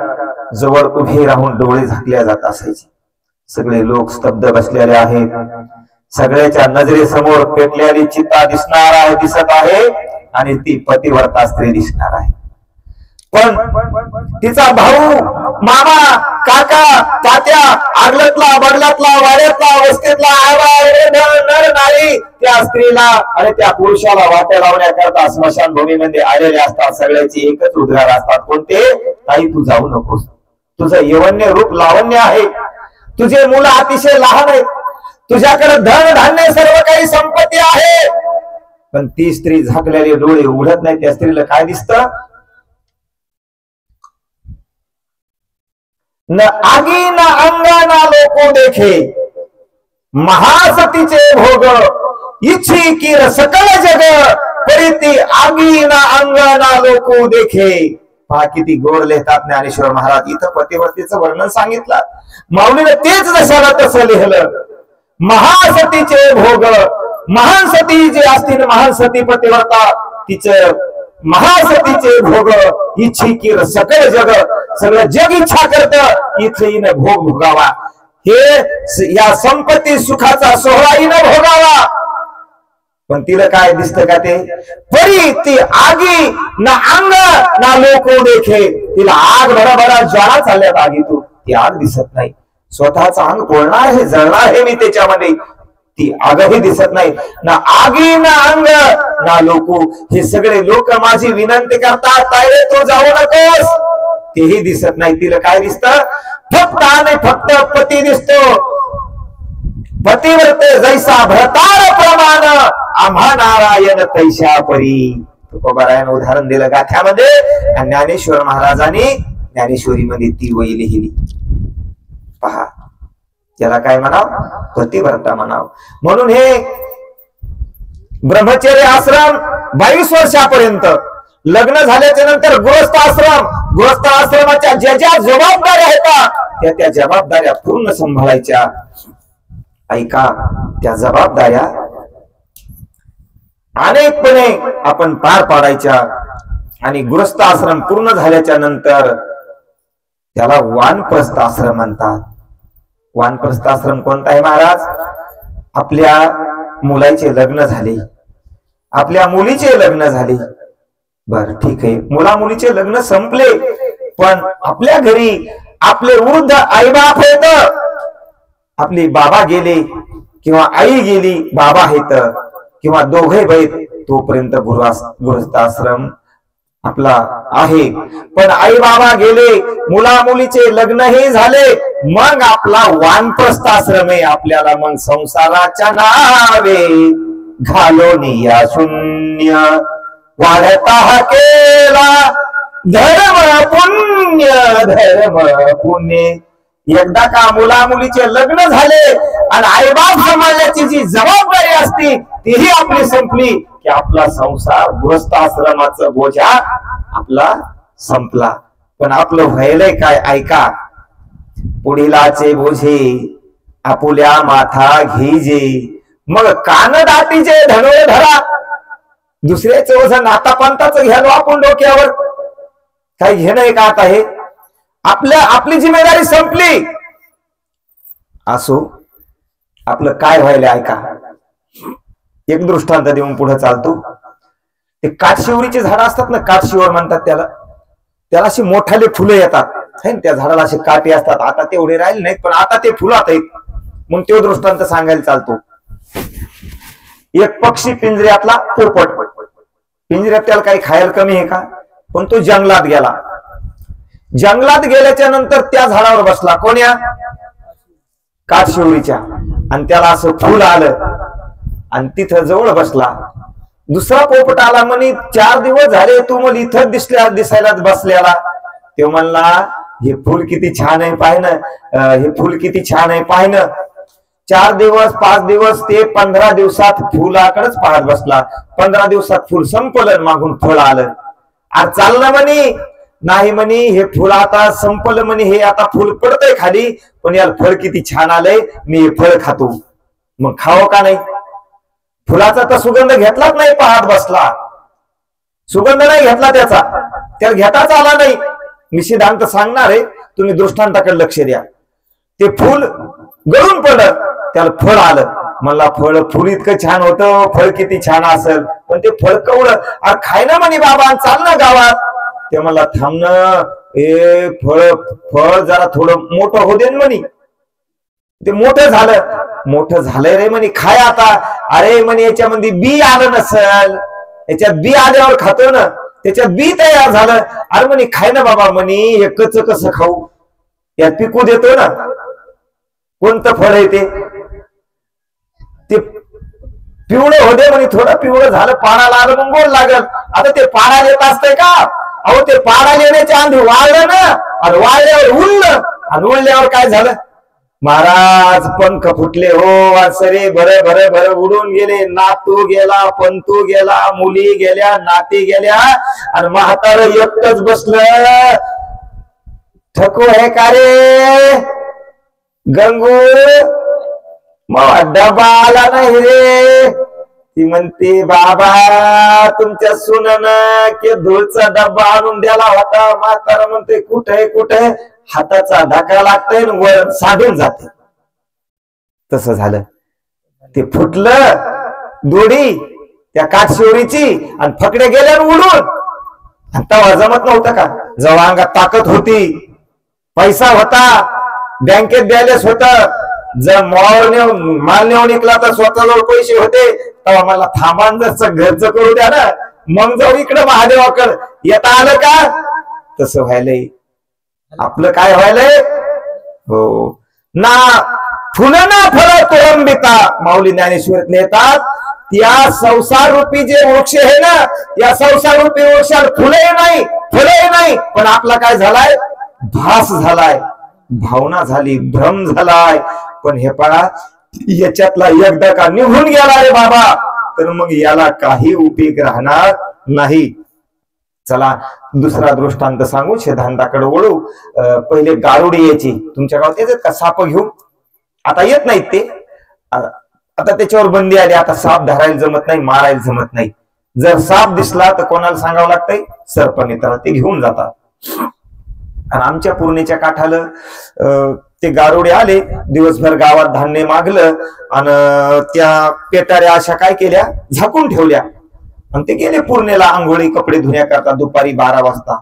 जवळ उभे राहून डोळे झाकल्या जात असायचे. सगळे लोक स्तब्ध बसलेले आहेत. सगळ्याच्या नजरेसमोर पेटलेली चित्ता दिसत आहे, आणि ती पतिव्रता स्त्री दिसणार आहे. पण तिचा भाऊ, मामा, काका, तात्या, आगलतला, बडलातला, वाड्यातला, वस्तीतला, नर नारी त्या स्त्रीला आणि त्या पुरुषाला वाट्या लावण्याकरता स्मशान भूमीमध्ये आलेले असतात. सगळ्याची एकच उद्गार असतात, कोणते? ताई तू जाऊ नकोस, तुझं यवन्य रूप लावण्य आहे, तुझे मुलं अतिशय लहान आहेत, तुझ्याकडे धन धान्य सर्व काही संपत्ती आहे. पण ती स्त्री झाकलेले डोळे उघडत नाही. त्या स्त्रीला काय दिसतं? न आगी न अंगाना लोको देखे, महासतीचे भोग, इच्छी किर सकल जग, परिती आगी न अंगाना लोको देखे. पहा किती गोड लिहितात ज्ञानेश्वर महाराज. इथं पतिव्रतेचं वर्णन सांगितलं, माऊलीने तेच जशाला तसं लिहिलं. महासतीचे भोग, महान सती जे असतील, महान सती पतिव्रता, तिचं महासतीचे भोग, इच्छी किर सकल जग, सगळं जग इच्छा करत इथे हिनं भोग भोगावा, हे या संपत्ती सुखाचा सोहळा हिनं भोगावा. पण तिला काय दिसतं का? ते परी ती आगी ना अंग ना लोको देखे. तिला आग भराभरा ज्वाळा चालल्यात आगीतून, ती आग दिसत नाही. स्वतःच अंग पोळणार आहे, जळणार आहे मी त्याच्यामध्ये, ती आगही दिसत नाही. ना आगी ना अंग ना लोको, हे सगळे लोक माझी विनंती करतात, ताई तो जाऊ नकोस, तेही दिसत नाही. तिला काय दिसतं? फक्त आणि फक्त पती दिसतो. पतिव्रते जैसा भरतार प्रमाण, आम्हा नारायण तैशा परी. तुकोबारायन उदाहरण दिलं गाथ्यामध्ये, आणि ज्ञानेश्वर महाराजांनी ज्ञानेश्वरीमध्ये ती वही लिहिली. पहा, त्याला काय म्हणाव? पतिव्रता म्हणाव. म्हणून हे ब्रह्मचर्य आश्रम 22 वर्षापर्यंत, लग्न झाल्याच्या नंतर गृहस्थ आश्रम, गृहस्थ आश्रमाच्या ज्या ज्या जबाबदाऱ्या आहेत त्या जबाबदाऱ्या पूर्ण सांभाळायच्या. ऐका, त्या जबाबदाऱ्या अनेकपणे आपण पार पाडायच्या. आणि गृहस्थ आश्रम पूर्ण झाल्याच्या नंतर त्याला वानप्रस्थ आश्रम म्हणतात. वानप्रस्थ आश्रम कोणता आहे महाराज? आपल्या मुलाचे लग्न झाले, आपल्या मुलीचे लग्न झाले, बर ठीक आहे, मुला मुलीचे लग्न संपले, पण आपल्या घरी आपले वृद्ध आई बाप आहेत, आपले बाबा गेले किंवा आई गेली, बाबा आहेत किंवा दोघे बैत, तोपर्यंत गृहस्थ आश्रम आपला आहे. पण आई बाबा गेले, मुला मुलीचे लग्नही झाले, मग आपला वानप्रस्थ आश्रम आहे. आपल्याला मग संसाराच्या नावे घालून या शून्य वाढता केला धर्म पुण्य, धर्म पुण्य. एकदा का मुला मुलीचे लग्न झाले आणि आईबाप सांभाळण्याची जी जबाबदारी असती तीही आपली संपली, की आपला संसार गृहस्थ आश्रमाचा बोजा आपला संपला. पण आपलं व्हायलंय काय? ऐका, पुढीलाचे बोझे आपुल्या माथा घेजे, मग कानदाटीचे धनोळे धरा. दुसऱ्याचं वजन नातापंताचं घ्यालो आपण डोक्यावर, काही घेणं आहे का आता? हे आपली जिम्मेदारी संपली. असो, आपलं काय व्हायला ऐका. एक दृष्टांत देऊन पुढे चालतो. ते काठशिवरीचे झाड असतात ना, काठशिवर म्हणतात त्याला. त्याला अशी मोठाले फुलं येतात, त्या झाडाला असे काटे असतात. आता तेवढे राहिले नाहीत, पण आता ते फुलात आहेत. मग तो दृष्टांत सांगायला चालतो. एक पक्षी पिंजऱ्यातला पोपट, पिंजऱ्यात त्याला काही खायला कमी आहे का? पण तो जंगलात गेला. जंगलात गेल्याच्या नंतर त्या झाडावर बसला, कोण्या? काठशिवरीच्या. आणि त्याला असं फुल आलं आणि तिथं जवळ बसला. दुसरा पोपट आला, म्हणे 4 दिवस झाले तू मला इथं दिसायला बसलेला. तो म्हणला, हे फुल किती छान आहे पाय ना, हे फुल किती छान आहे पाय ना. 4 दिवस 5 दिवस ते 15 दिवसात फुलाकडेच पाहत बसला. 15 दिवसात फुल संपलं, मागून फळ आलं. आज चाललं म्हणे, नाही म्हणे हे फुल आता संपलं म्हणे, हे आता फुल पडतंय खाली, पण याला फळ किती छान आलंय, मी हे फळ खातो. मग खावं का नाही? फुलाचा तर सुगंध घेतलाच नाही, पाहत बसला. सुगंध नाही घेतला त्याचा, त्याला घेताच आला नाही. मी सिद्धांत सांगणार आहे, तुम्ही दृष्टांताकडे लक्ष द्या. ते फुल गळून पडलं, त्याला फळ आलं. मला फुल इतकं छान होतं, फळ किती छान असेल, पण ते फळ कवळं. अरे खाय ना म्हणे बाबा, चाल ना गावात. ते मला थांबणं, हे फळ जरा थोडं मोठं होऊ दे म्हणे. ते मोठं झालंय रे म्हणे, खाय आता. अरे म्हणे याच्यामध्ये बी आलं नसल, याच्यात बी आल्यावर खातो ना, त्याच्यात बी तयार झालं. अरे म्हणे खाय ना बाबा म्हणे, हे कच्च कसं खाऊ, यात पिकू देतो ना. कोणतं फळ आहे ते पिवळं होते म्हणे, थोडं पिवळं झालं, पाडाला आलं मग गोड लागल. आता ते पाडाला येत असतंय का? अहो ते पाडाला येण्याच्या आधी वाळलं ना, आणि वाळल्यावर उडलं, आणि उडल्यावर काय झालं महाराज? पंख फुटले हो वासरे, भरे भरे भरे उडून गेले. नातू गेला, पंतू गेला, मुली गेल्या, नाती गेल्या, आणि म्हातार एकटच बसलं. ठकू आहे का रे गंगू? मग डबा आला नाही रे. ती म्हणते, बाबा तुमच्या सुनेनं के धूळचा डब्बा आणून द्याला होता. म्हातारा म्हणते, कुठे? हाताचा धक्का लागतोय, वर साधून जाते. तसं झालं. ते फुटलं दोडी त्या काठशिवरीची, आणि फकडे गेल्या उडून. तेव्हा जमत नव्हतं का? जेव्हा अंगात ताकद होती, पैसा होता, बँकेत बॅलन्स होत, जर माल नेऊन निघला तर स्वतःजवळ पैसे होते, तेव्हा मला थांबान जर घरचं करू द्या ना, मग जाऊ इकडं महादेवाकडं. येता आलं का? तसं व्हायलंय आपलं. काय व्हायलंय हो ना? फुलं ना फळ कोळंबिता, माऊली ज्ञानेश्वरीत लिहितात. त्या संसार रूपी जे वृक्ष आहे ना, या संसार रूपी वृक्षाला फुले नाही, पण आपला काय झालाय? भास झालाय, भावना झाली, भ्रम झालाय. पण हे पहा, याच्यातला एकदा का निघून गेला रे बाबा, तर मग याला काही उपयोग राहणार नाही. चला दुसरा दृष्टांत सांगू, सिद्धांताकडे वळू. पहिले गारुडी यायची. तुमच्या गावात येतात का साप घेऊन? आता येत नाहीत ते, आता त्याच्यावर बंदी आली. आता साप धरायला जमत नाही, मारायला जमत नाही. जर साप दिसला तर कोणाला सांगावं लागतंय? सरपंच. तर ते घेऊन जातात. आणि आमच्या पूर्णेच्या काठाला ते गारुडे आले, दिवसभर गावात धान्य मागलं, आणि त्या पेटाऱ्या अशा काय केल्या, झाकून ठेवल्या. आणि ते गेले पूर्णेला आंघोळी कपडे धुण्याकरता दुपारी 12 वाजता.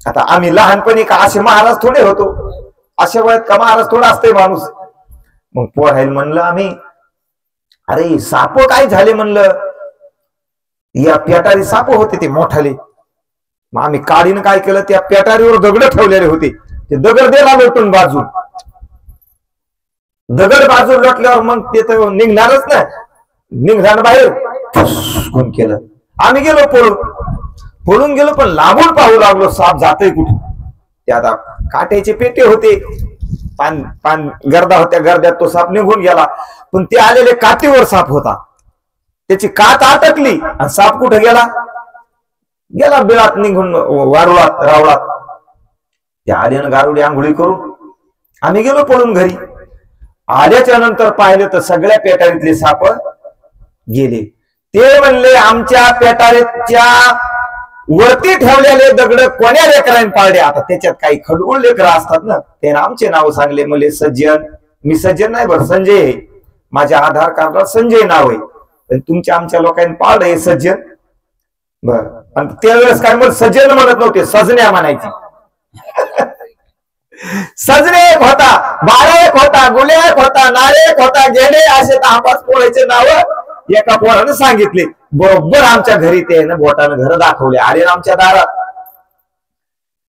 आता आम्ही लहानपणी का असे महाराज थोडे होतो, अशा वयात का महाराज थोडा असतंय माणूस. मग पोरायला म्हणलं आम्ही, अरे साप काय झाले म्हणलं, या पेटारी साप होते ते मोठाले. मग आम्ही काडीनं काय केलं, त्या पेटारीवर दगड ठेवलेले होते, ते दगड दिला लोटून बाजून. दगड बाजून लोटल्यावर मग ते तर निघणारच ना, निघणार बाहेर. कोण केलं? आम्ही गेलो पळून गेलो, पण लांबून पाहू लागलो साप जातोय कुठे. ते आता काट्याचे पेटे होते, पान गर्दा होत्या, गर्द्यात तो साप निघून गेला. पण ते आलेले काठीवर साप होता, त्याची कात अटकली, आणि साप कुठे गेला? बिळात निघून वारुळात रावळात. ते आले ना गारुडी आंघोळी करून. आम्ही गेलो पळून घरी. आल्याच्या नंतर पाहिलं तर सगळ्या पेटारीतले साप गेले. ते म्हणले, आमच्या पेटारीच्या वरती ठेवलेले दगड कोण्या लेकरांनी पाळले? आता त्याच्यात काही खडगुळ लेकर असतात ना, ते आमचे नाव सांगले मले सज्जन. मी सज्जन नाही बरं, संजय आहे. माझ्या आधार कार्डला संजय नाव आहे. पण तुमच्या आमच्या लोकांनी पाळलं हे सज्जन. बर, आणि त्यावेळेस काय म्हणत सज्जन म्हणत नव्हते, सजण्या म्हणायची. सजने एक होता, बारा एक होता, गुले एक होता, नारे एक होता, गेडे असे 10-5 पोराचे नाव एका पोरानं सांगितले. बरोबर आमच्या घरी ते ना बोटानं घर दाखवले. आले आमच्या दारात.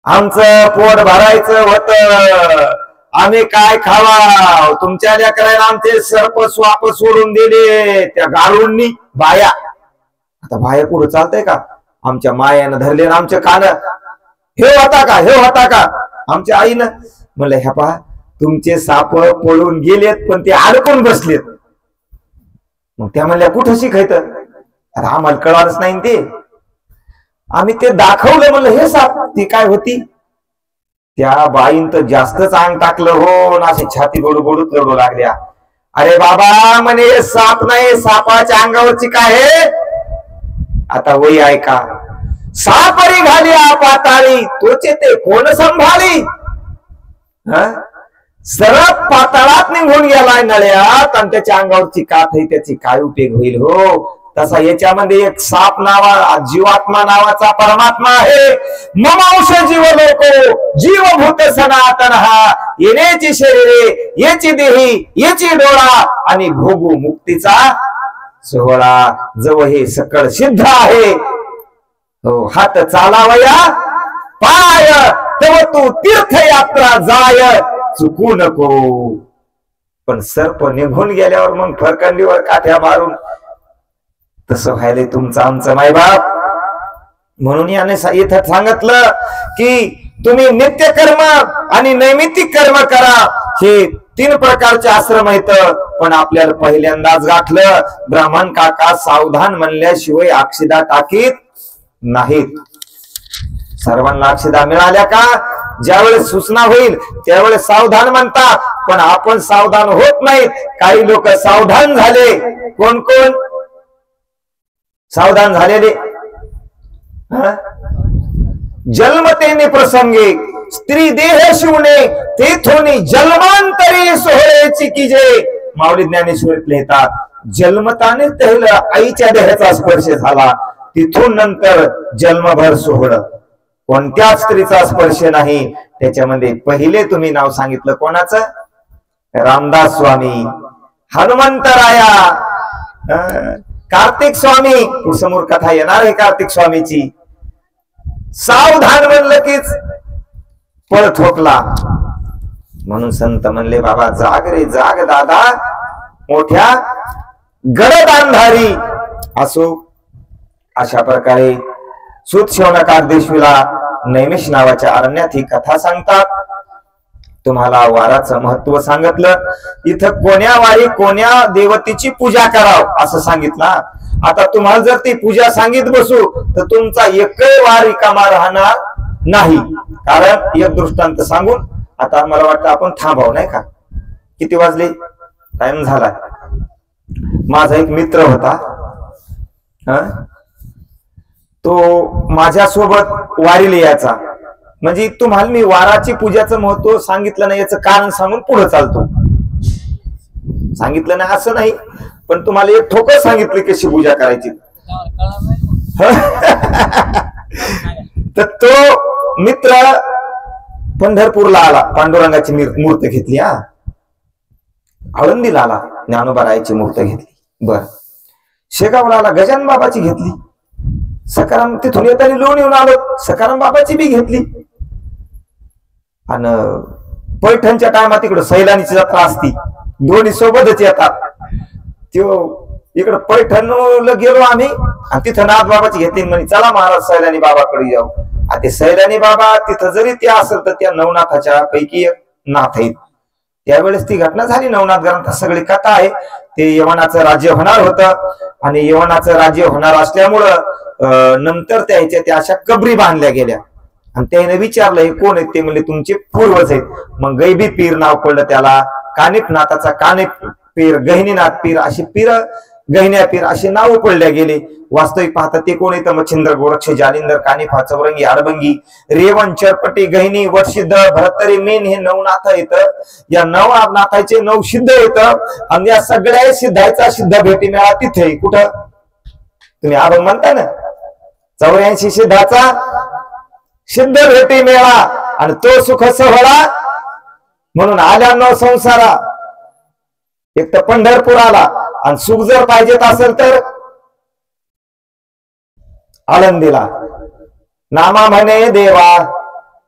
आमचं पोट भरायचं होतं, आम्ही काय खावा? तुमच्या लेकरांना आमचे सर्प स्वाप सोडून दिले त्या गाळूंनी बाया. आता बाया पुढे चालतंय का? आमच्या मायानं धरले आमचे कान. हे होता का? हे होता का? आमच्या आईनं म्हणलं ह्या पहा तुमचे साप पळून गेलेत पण ते अडकून बसलेत. मग त्या म्हणल्या कुठं शिकायचं? अरे आम्हाला कळालंच नाही ते. आम्ही ते दाखवलं, म्हणलं हे साप. ती काय होती? त्या बाईन तर जास्तच अंग टाकलं हो, अशी छाती गोडू गोडूच रडू लागल्या. अरे बाबा म्हणे साप नाही, सापाच्या अंगावरची काय आहे? आता वही ऐका. सापरी घालिया पाताळी, तोचे ते कोण संभाळी? सरप पाताळात निघून गेलाय नळ्यात, आणि त्याच्या अंगावरची कात आहे, त्याची काय उपयोग होईल हो? तसा याच्यामध्ये एक साप नावा जीवात्मा नावाचा परमात्मा आहे. ममांश जीव लोको जीवभूत सनातन हा, येण्याची शरीरे याची देही याची डोळा, आणि भोगू मुक्तीचा सोहळा. जव हे सकळ सिद्ध आहे, हो हात चालावया पाय, तव तू तीर्थयात्रा जाय चुकू नको. पण सर्प निघून गेल्यावर मग फरकंडीवर काठ्या मारून तसं व्हायला तुमचं आमचं मायबाप. म्हणून याने इथं सांगितलं की तुम्ही नित्य कर्म आणि नैमित्तिक कर्म करा. हे 3 प्रकारचे आश्रम आहेत. पण आपल्याला पहिल्यांदाच गाठलं, ब्राह्मण काका सावधान म्हणल्याशिवाय अक्षदा टाकीत नाहीत. सर्वांना अक्षदा मिळाल्या का? ज्यावेळेस सूचना होईल त्यावेळेस सावधान म्हणता, पण आपण सावधान होत नाहीत. काही लोक सावधान झाले. कोण कोण सावधान झालेले? जन्मतेने प्रसंगे स्त्री देह शिवणे, तेथोनी जन्मांतरी सोहळ्याची कीजे. माऊली ज्ञानेश्वर लिहितात, जन्मताने त्याला आईच्या देहाचा स्पर्श झाला, तिथून नंतर जन्मभर सोहळं. कोणत्याच स्त्रीचा स्पर्श नाही. त्याच्यामध्ये पहिले तुम्ही नाव सांगितलं कोणाचं? रामदास स्वामी, हनुमंतराया, कार्तिक स्वामी. समोर कथा येणार आहे कार्तिक स्वामीची. सावधान म्हणलं कीच पळ ठोकला. म्हणून संत म्हणले बाबा जाग रे जाग दादा, मोठ्या गडद अंधारी असो. अशा प्रकारे सूत शौनक देशवीला नैमिष नावाच्या अरण्यात ही कथा सांगतात. तुम्हाला वाराचं महत्व सांगितलं. इथं कोण्या वारी कोण्या देवतेची पूजा कराव असं सांगितलं. आता तुम्हाला जर ती पूजा सांगित बसू तर तुमचा एकही वार रिकामा राहणार नाही. कारण एक दृष्टांत सांगून आता मला वाटतं आपण थांबाव, नाही का? किती वाजले? टाइम झाला. माझा एक मित्र होता, तो माझ्यासोबत वारीला यायचा. म्हणजे तुम्हाला मी वाराची पूजाचं महत्व सांगितलं नाही याचं कारण सांगून पुढे चालतो. सांगितलं नाही असं नाही, पण तुम्हाला एक ठोकं सांगितलं कशी पूजा करायची. तर तो मित्र पंढरपूरला आला, पांडुरंगाची मूर्त घेतली. आळंदीला आला, ज्ञानोबारायाची मूर्त घेतली. बर, शेगावला आला, गजानन बाबाची घेतली. सकाराम तिथून येताना लोण येऊन आलो, सकाराम बाबाची बी घेतली. आणि पैठणच्या टायमात तिकडे सैलानीची जत्रा असती, दोन्ही सोबतच येतात. तो इकडे पैठणला गेलो आम्ही, आणि तिथं नाथ बाबाची घेतली. म्हणे चला महाराज सैलानी बाबाकडे जाऊ. ते सैलानी बाबा तिथं जरी ते असेल तर त्या नवनाथाच्या पैकी एक नाथ आहेत. त्यावेळेस ती घटना झाली. नवनाथ ग्रंथात सगळी कथा आहे. ते यवनाचं राज्य होणार होतं, आणि यवनाचं राज्य होणार असल्यामुळं नंतर त्या अशा कबरी बांधल्या गेल्या. आणि त्याने विचारलं हे कोण आहेत? ते म्हणले तुमचे पूर्वज आहेत. मग गैबी पीर नाव पडलं त्याला. कानिफनाथाचा कानिफ पीर, गहिनीनाथ पीर, अशी पीर गहिन्यापीर अशी नावं पडल्या गेले. वास्तविक पाहता ते कोण येतं? मच्छिंद्र, गोरक्ष, जालिंदर, कानिफा, चौरंगी, आडबंगी, रेवण, चरपटी, गहिनी, वटसिद्ध, भरतरी, मीन हे 9 नाथ येतं. या 9 नाथाचे 9 सिद्ध येतं. आणि या सगळ्या सिद्धायचा सिद्ध भेटी मिळा तिथे कुठं तुम्ही अभंग म्हणता ना, 84 सिद्धाचा सिद्ध भेटी मिळा आणि तो सुख सोहळा म्हणून आल्यानो संसारा. एक तर पंढरपुराला, आणि सुख जर पाहिजेत असेल तर आळंदीला. नामा म्हणे देवा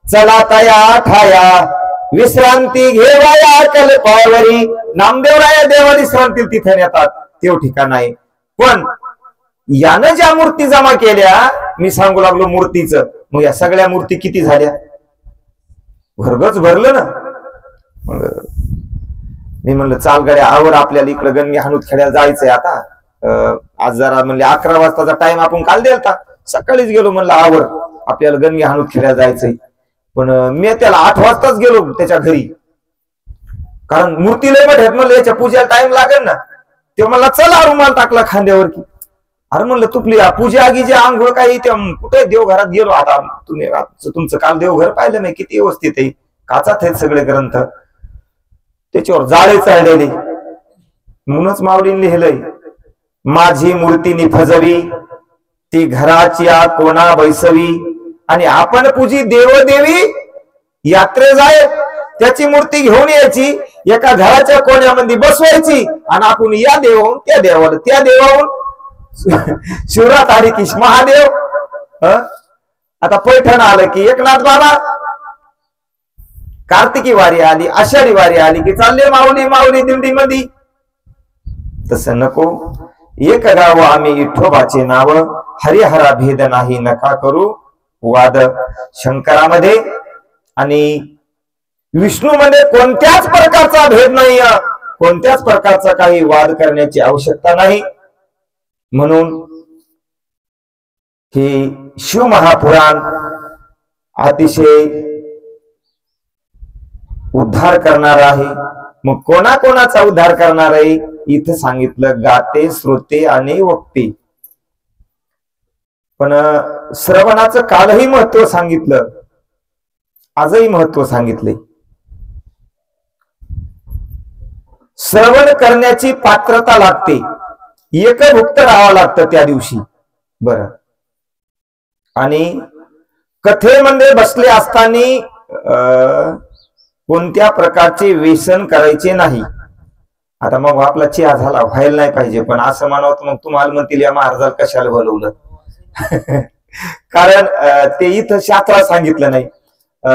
चला तया ठाया, विश्रांती घेवाया कल्पावरी. नामदेवराया देवा विश्रांती तिथे नेतात, ते ठिकाण आहे. पण यानं ज्या मूर्ती जमा केल्या, मी सांगू लागलो मूर्तीचं, मग या सगळ्या मूर्ती किती झाल्या? भरगच भरलं ना. मग मी म्हणलं चाल गड्या आवर, आपल्याला इकडं गंगे हाणूत खेळायला जायचंय आता. आज जरा म्हणले 11 वाजताचा टाइम आपण काल द्यालता, सकाळीच गेलो म्हणलं आवर, आपल्याला गंगे हाणूत खेळायला जायचंय. पण मी त्याला 8 वाजताच गेलो त्याच्या घरी, कारण मूर्ती लय मोठ्यात म्हणलं याच्या पूजेला टाइम लागेल ना. ते म्हणला चला रुमाल टाकला खांद्यावर की. अरे म्हणलं तुपली पूजा आगीची आंघोळ काही कुठे देवघरात गेलो. आता तुम्ही तुमचं काल देवघर पाहिलं नाही किती व्यवस्थित आहे, काचात आहेत सगळे ग्रंथ, त्याच्यावर जाळे चढलेले. म्हणूनच माऊलींनी लिहिलंय, माझी मूर्ती निफजवी ती घराची कोणा बैसवी. आणि आपण पूजी देवदेवी यात्रे जाय, त्याची मूर्ती घेऊन यायची, एका घराच्या कोण्यामध्ये बसवायची, आणि आपण या देवाहून त्या देवाला, त्या देवाहून शिवरात आली की महादेव. आता पैठण आलं की एकनाथ बाबा, कार्तिकी वारी आली, आषाढी वारी आली की चालले माऊली माऊली दिंडी मध्ये. तसं नको. एक गाव आम्ही विठोबाचे नाव, हरिहरा भेद नाही नका करू वाद. शंकरामध्ये आणि विष्णूमध्ये कोणत्याच प्रकारचा भेद नाही, कोणत्याच प्रकारचा काही वाद करण्याची आवश्यकता नाही. म्हणून हे शिवमहापुराण अतिशय उद्धार करणार आहे. मग कोणाकोणाचा उद्धार करणार आहे इथं सांगितलं, गाते, श्रोते आणि वक्ते. पण श्रवणाचं कालही महत्व सांगितलं, आजही महत्व सांगितले. श्रवण करण्याची पात्रता लागते, एकभुक्त राहावं लागतं त्या दिवशी. बर. आणि कथेमध्ये बसले असताना कोणत्या प्रकारचे व्यसन करायचे नाही. आता मग आपला चहा झाला, व्हायला नाही पाहिजे, पण असं म्हणावं मग तुम्हाला म्हणतील या महाराजाला कशाला बोलवलं. कारण ते इथं शास्त्रात सांगितलं नाही.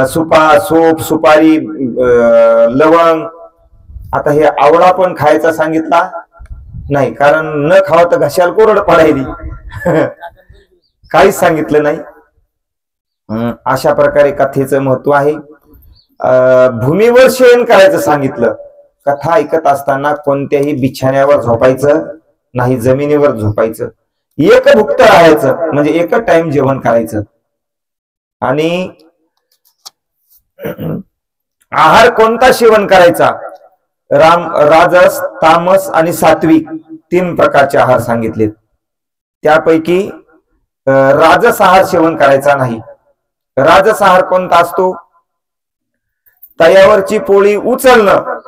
सोप, सुपारी, लवंग, आता हे आवळा पण खायचा सांगितला नाही, कारण न खावा तर घशाला कोरड पडायली. काहीच सांगितलं नाही. अशा प्रकारे कथेचं महत्व आहे. भूमीवर शयन करायचं सांगितलं. कथा ऐकत असताना कोणत्याही बिछाण्यावर झोपायचं नाही, जमिनीवर झोपायचं, एकभुक्त राहायचं, म्हणजे एकच टाइम जेवण करायचं. आणि आहार कोणता सेवन करायचा? राजस, तामस आणि सात्विक 3 प्रकारचे आहार सांगितलेत. त्यापैकी राजस आहार सेवन करायचा नाही. राजस आहार कोणता असतो? तयावरची पोळी उचलणं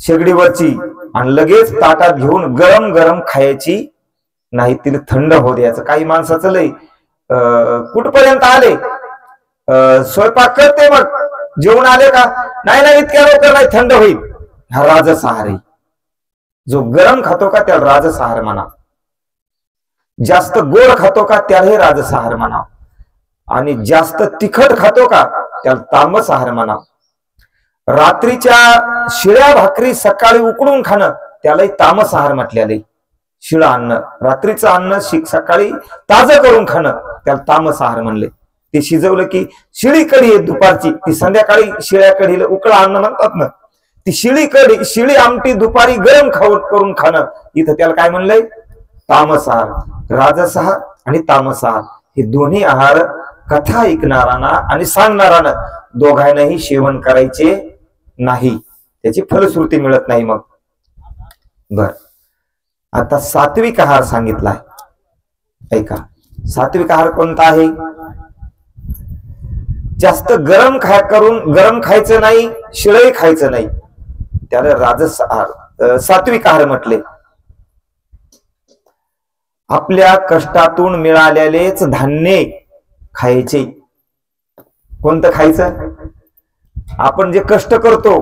शेगडीवरची आणि लगेच ताटात घेऊन गरम गरम खायची नाही, तिला थंड होऊ द्यायचं. काही माणसाचं लय कुठपर्यंत आले, स्वयंपाक करते मग जेवण आले का, नाही नाही इतक्या लवकर नाही, थंड होईल. हा राजस आहार आहे. जो गरम खातो का त्याला राजस आहार म्हणा. जास्त गोड खातो का त्यालाही राजस आहार म्हणा. आणि जास्त तिखट खातो का त्याला तामस आहार म्हणा. रात्रीच्या शिळ्या भाकरी सकाळी उकडून खाणं त्यालाही तामस आहार म्हटलेलं. शिळं अन्न, रात्रीचं अन्न सकाळी ताजं करून खाणं त्याला तामस आहार म्हणले. ते शिजवलं की शिळी कढी आहे दुपारची, ती संध्याकाळी शिळ्या कढीला उकळा अन्न म्हणतात ना, ती शिळी कढी, शिळी आमटी दुपारी गरम करून खाणं, इथं त्याला काय म्हणलंय? तामस आहार. राजस आहार आणि तामस आहार हे दोन्ही आहार कथा ऐकणारांना आणि सांगणारांना दोघांनाही सेवन करायचे नाही, त्याची फलश्रुती मिळत नाही. मग बर, आता सात्विक आहार सांगितलाय, ऐका. सात्विक आहार कोणता आहे? जास्त गरम खायचं नाही, शिळही खायचं नाही, त्याला राजस आहार, सात्विक आहार म्हटले. आपल्या कष्टातून मिळालेलेच धान्य खायचे. कोणतं खायचं? आपण जे कष्ट करतो,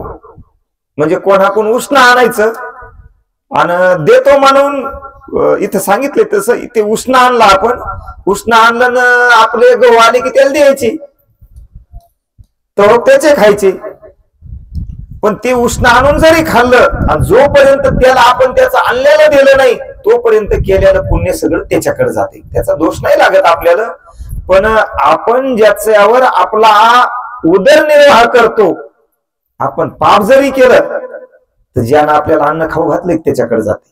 म्हणजे कोणाकडून उष्ण आणायचं आणि देतो म्हणून इथं सांगितले तसं इथे उष्ण आणला, आपण उष्ण आणलं ना, आपले गहू आले की त्याला द्यायचे, तर त्याचे खायचे. पण ते उष्ण आणून जरी खाल्लं आणि जोपर्यंत त्याला आपण त्याचं आणलेलं दिलं नाही, तोपर्यंत केलेलं पुण्य सगळं त्याच्याकडे जाते. त्याचा दोष नाही लागत आपल्याला. पण आपण ज्याच्यावर आपला उदरनिर्वाह करतो, आपण पाप जरी केलं तर ज्यानं आपल्याला अन्न खाऊ घातलं त्याच्याकडे जाते,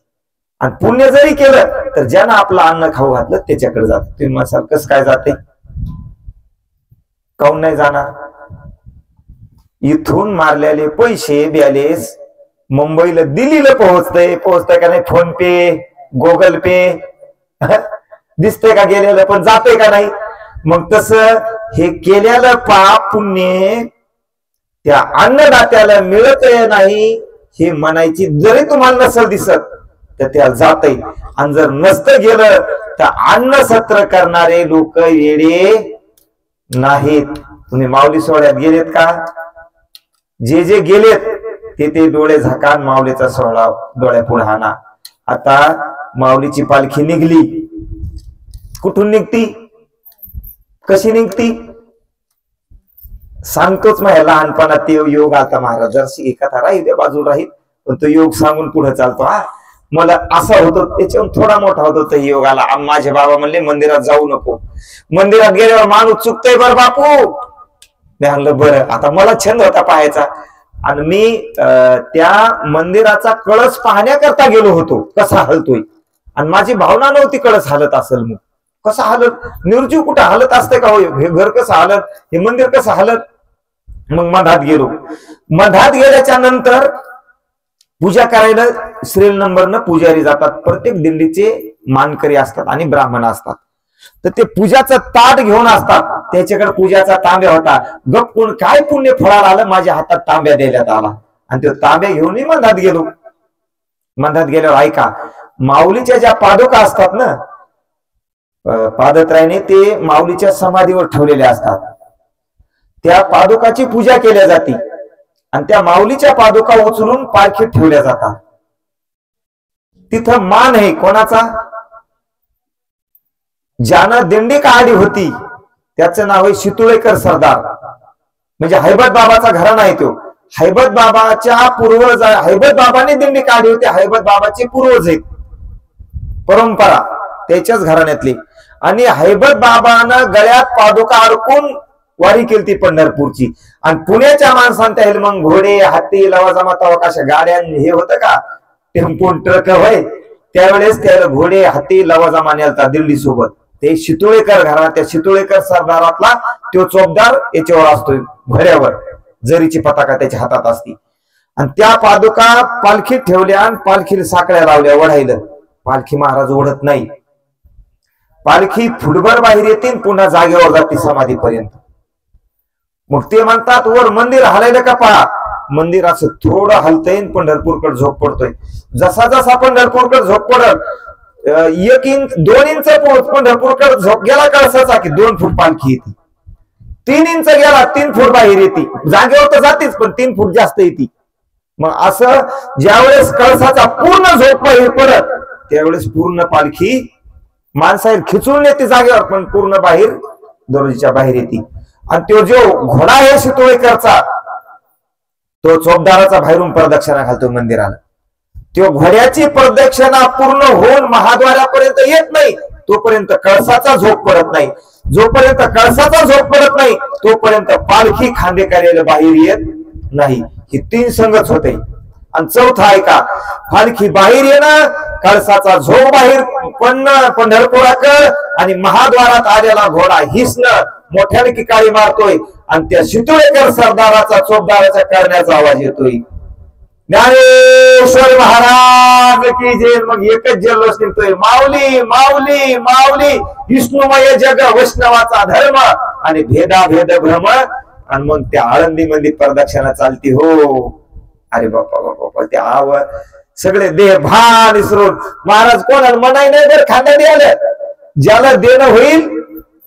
आणि पुण्य जरी केलं तर ज्यानं आपलं अन्न खाऊ घातलं त्याच्याकडे जाते. तुम्ही म्हणाल कसं काय जाते? काऊन नाही जाणार? इथून मारलेले पैसे बॅलेन्स मुंबईला दिल्लीला पोहोचतंय का नाही? फोन पे, गुगल पे दिसतंय का गेलेलं, पण जातंय का नाही? मग तसं हे केलेलं पाप पुण्य त्या अन्नदात्याला मिळत नाही हे म्हणायची जरी तुम्हाला नसल दिसत तर त्याला जातंय. आणि जर नसतं गेलं तर अन्न सत्र करणारे लोक येडे नाहीत. तुम्ही माऊली सोहळ्यात गेलेत का? जे गेलेत ते डोळे झाकान माऊलीचा सोहळा डोळ्या पुढे आणा. आता माऊलीची पालखी निघली. कुठून निघती? कशी निघती? सांगतोच माझ्या लहानपणात ते योग. आता महाराज जरशी एखादा राहील त्या बाजूला राहील, पण तो योग सांगून पुढे चालतो. मला असा होतो, त्याच्याहून थोडा मोठा होतो तर योग आला. माझे बाबा म्हणले मंदिरात जाऊ नको, मंदिरात गेल्यावर माणूस चुकतोय बर बापू. मी म्हणलं बरं. आता मला छंद होता पाहायचा, आणि मी त्या मंदिराचा कळस पाहण्याकरता गेलो होतो कसा हलतोय, आणि माझी भावना नव्हती कळस हलत असेल. मग कसं हलत? निर्जीव कुठं हलत असते का? हो, हे घर कसं हलत, हे मंदिर कसं हलत? मग मधात गेलो. मधात गेल्याच्या नंतर पूजा करायला श्रेल नंबरनं पुजारी जातात. प्रत्येक दिंडीचे मानकरी असतात आणि ब्राह्मण असतात. तर ते पूजाचं ताट घेऊन असतात. त्याच्याकडे पूजाचा तांब्या होता. गप्पून काय पुण्य फळाला आलं, माझ्या हातात तांब्या देण्यात आला, आणि तो तांब्या घेऊन मधात गेलो. मधात गेल्यावर ऐका, माऊलीच्या ज्या पादुका असतात ना, पादत्रायने ते माऊलीच्या समाधीवर ठेवलेले असतात. त्या पादुकाची पूजा केल्या जाते, आणि त्या माऊलीच्या पादुका उचलून पालखीत ठेवल्या जातात. तिथं मान आहे कोणाचा? ज्यानं दिंडी काढली होती त्याचं नाव आहे शितुळेकर सरदार. म्हणजे हैबत बाबाचा घराणा आहे तो. हैबत बाबाच्या पूर्वज, हैबत बाबाने दिंडी काढली होती. हैबत बाबाचे पूर्वज आहेत, परंपरा त्याच्याच घराण्यातली. आणि हैबत बाबानं गळ्यात पादुका अडकून वारी केली पंढरपूरची. आणि पुण्याच्या माणसांच्या मग घोडे, हत्ती, लवाजमा तवा कशा गाड्या हे होतं का, टेम्पो ट्रक होय, त्यावेळेस त्याला घोडे, हत्ती, लवाजमा नेलता दिंडी सोबत. ते शितुळेकर घरात, त्या शितुळेकर सरदारातला तो चोपदार याच्यावर असतोय घोड्यावर, जरीची पताका त्याच्या हातात असती. आणि त्या पादुका पालखीत ठेवल्या आणि पालखीला साकळ्या लावल्या ओढायला. पालखी महाराज ओढत नाही. पालखी फुटभर बाहेर येते, पुन्हा जागेवर जाते समाधीपर्यंत. मग ते म्हणतात वर मंदिर हलायला का पहा. मंदिर असं थोडं हलतंय, पंढरपूरकडे झोप पडतोय. जसा जसा पंढरपूरकडे झोप पडत 1 इंच 2 इंच पंढरपूरकडे झोप गेला कळसाचा की 2 फूट पालखी येते. 3 इंच गेला 3 फूट बाहेर येते. जागेवर तर जातेच, पण 3 फूट जास्त येते. मग असं ज्यावेळेस कळसाचा पूर्ण झोप बाहेर पडत त्यावेळेस पूर्ण पालखी माणसाहेब खिचून येते जागेवर, पण पूर्ण बाहेर दरवाजाच्या बाहेर येते. आणि तो जो घोडा आहे शितोळेकरचा, तो चोपदाराचा बाहेरून प्रदक्षिणा घालतो मंदिराला. तो घोड्याची प्रदक्षिणा पूर्ण होऊन महाद्वारापर्यंत येत नाही तोपर्यंत कळसाचा झोप पडत नाही. जोपर्यंत कळसाचा झोप पडत नाही तोपर्यंत पालखी खांदेकऱ्याला बाहेर येत नाही. ही 3 संगत होते. आणि चौथा आहे का, पालखी बाहेर येणं, कळसाचा झोप बाहेर पडणं पंढरपुराकडे, आणि महाद्वारात आलेला घोडा हिसणं, मोठ्याने किकाळी मारतोय, आणि त्या शितुळेकर सरदाराचा चोपदाराचा करण्याचा आवाज येतोय. ज्ञानेश्वर महाराज की जय. मग एकच जल्लोष निघतोय, माऊली माऊली माऊली, विष्णुमय जग वैष्णवाचा धर्म आणि भेदा भेद भ्रम. आणि मग त्या आळंदीमध्ये प्रदक्षिणा चालती हो. अरे बापा बापा, त्या सगळे देह भान विसरून महाराज कोणाला म्हणाय नाही तर खांद्या द्यायला, ज्याला देणं होईल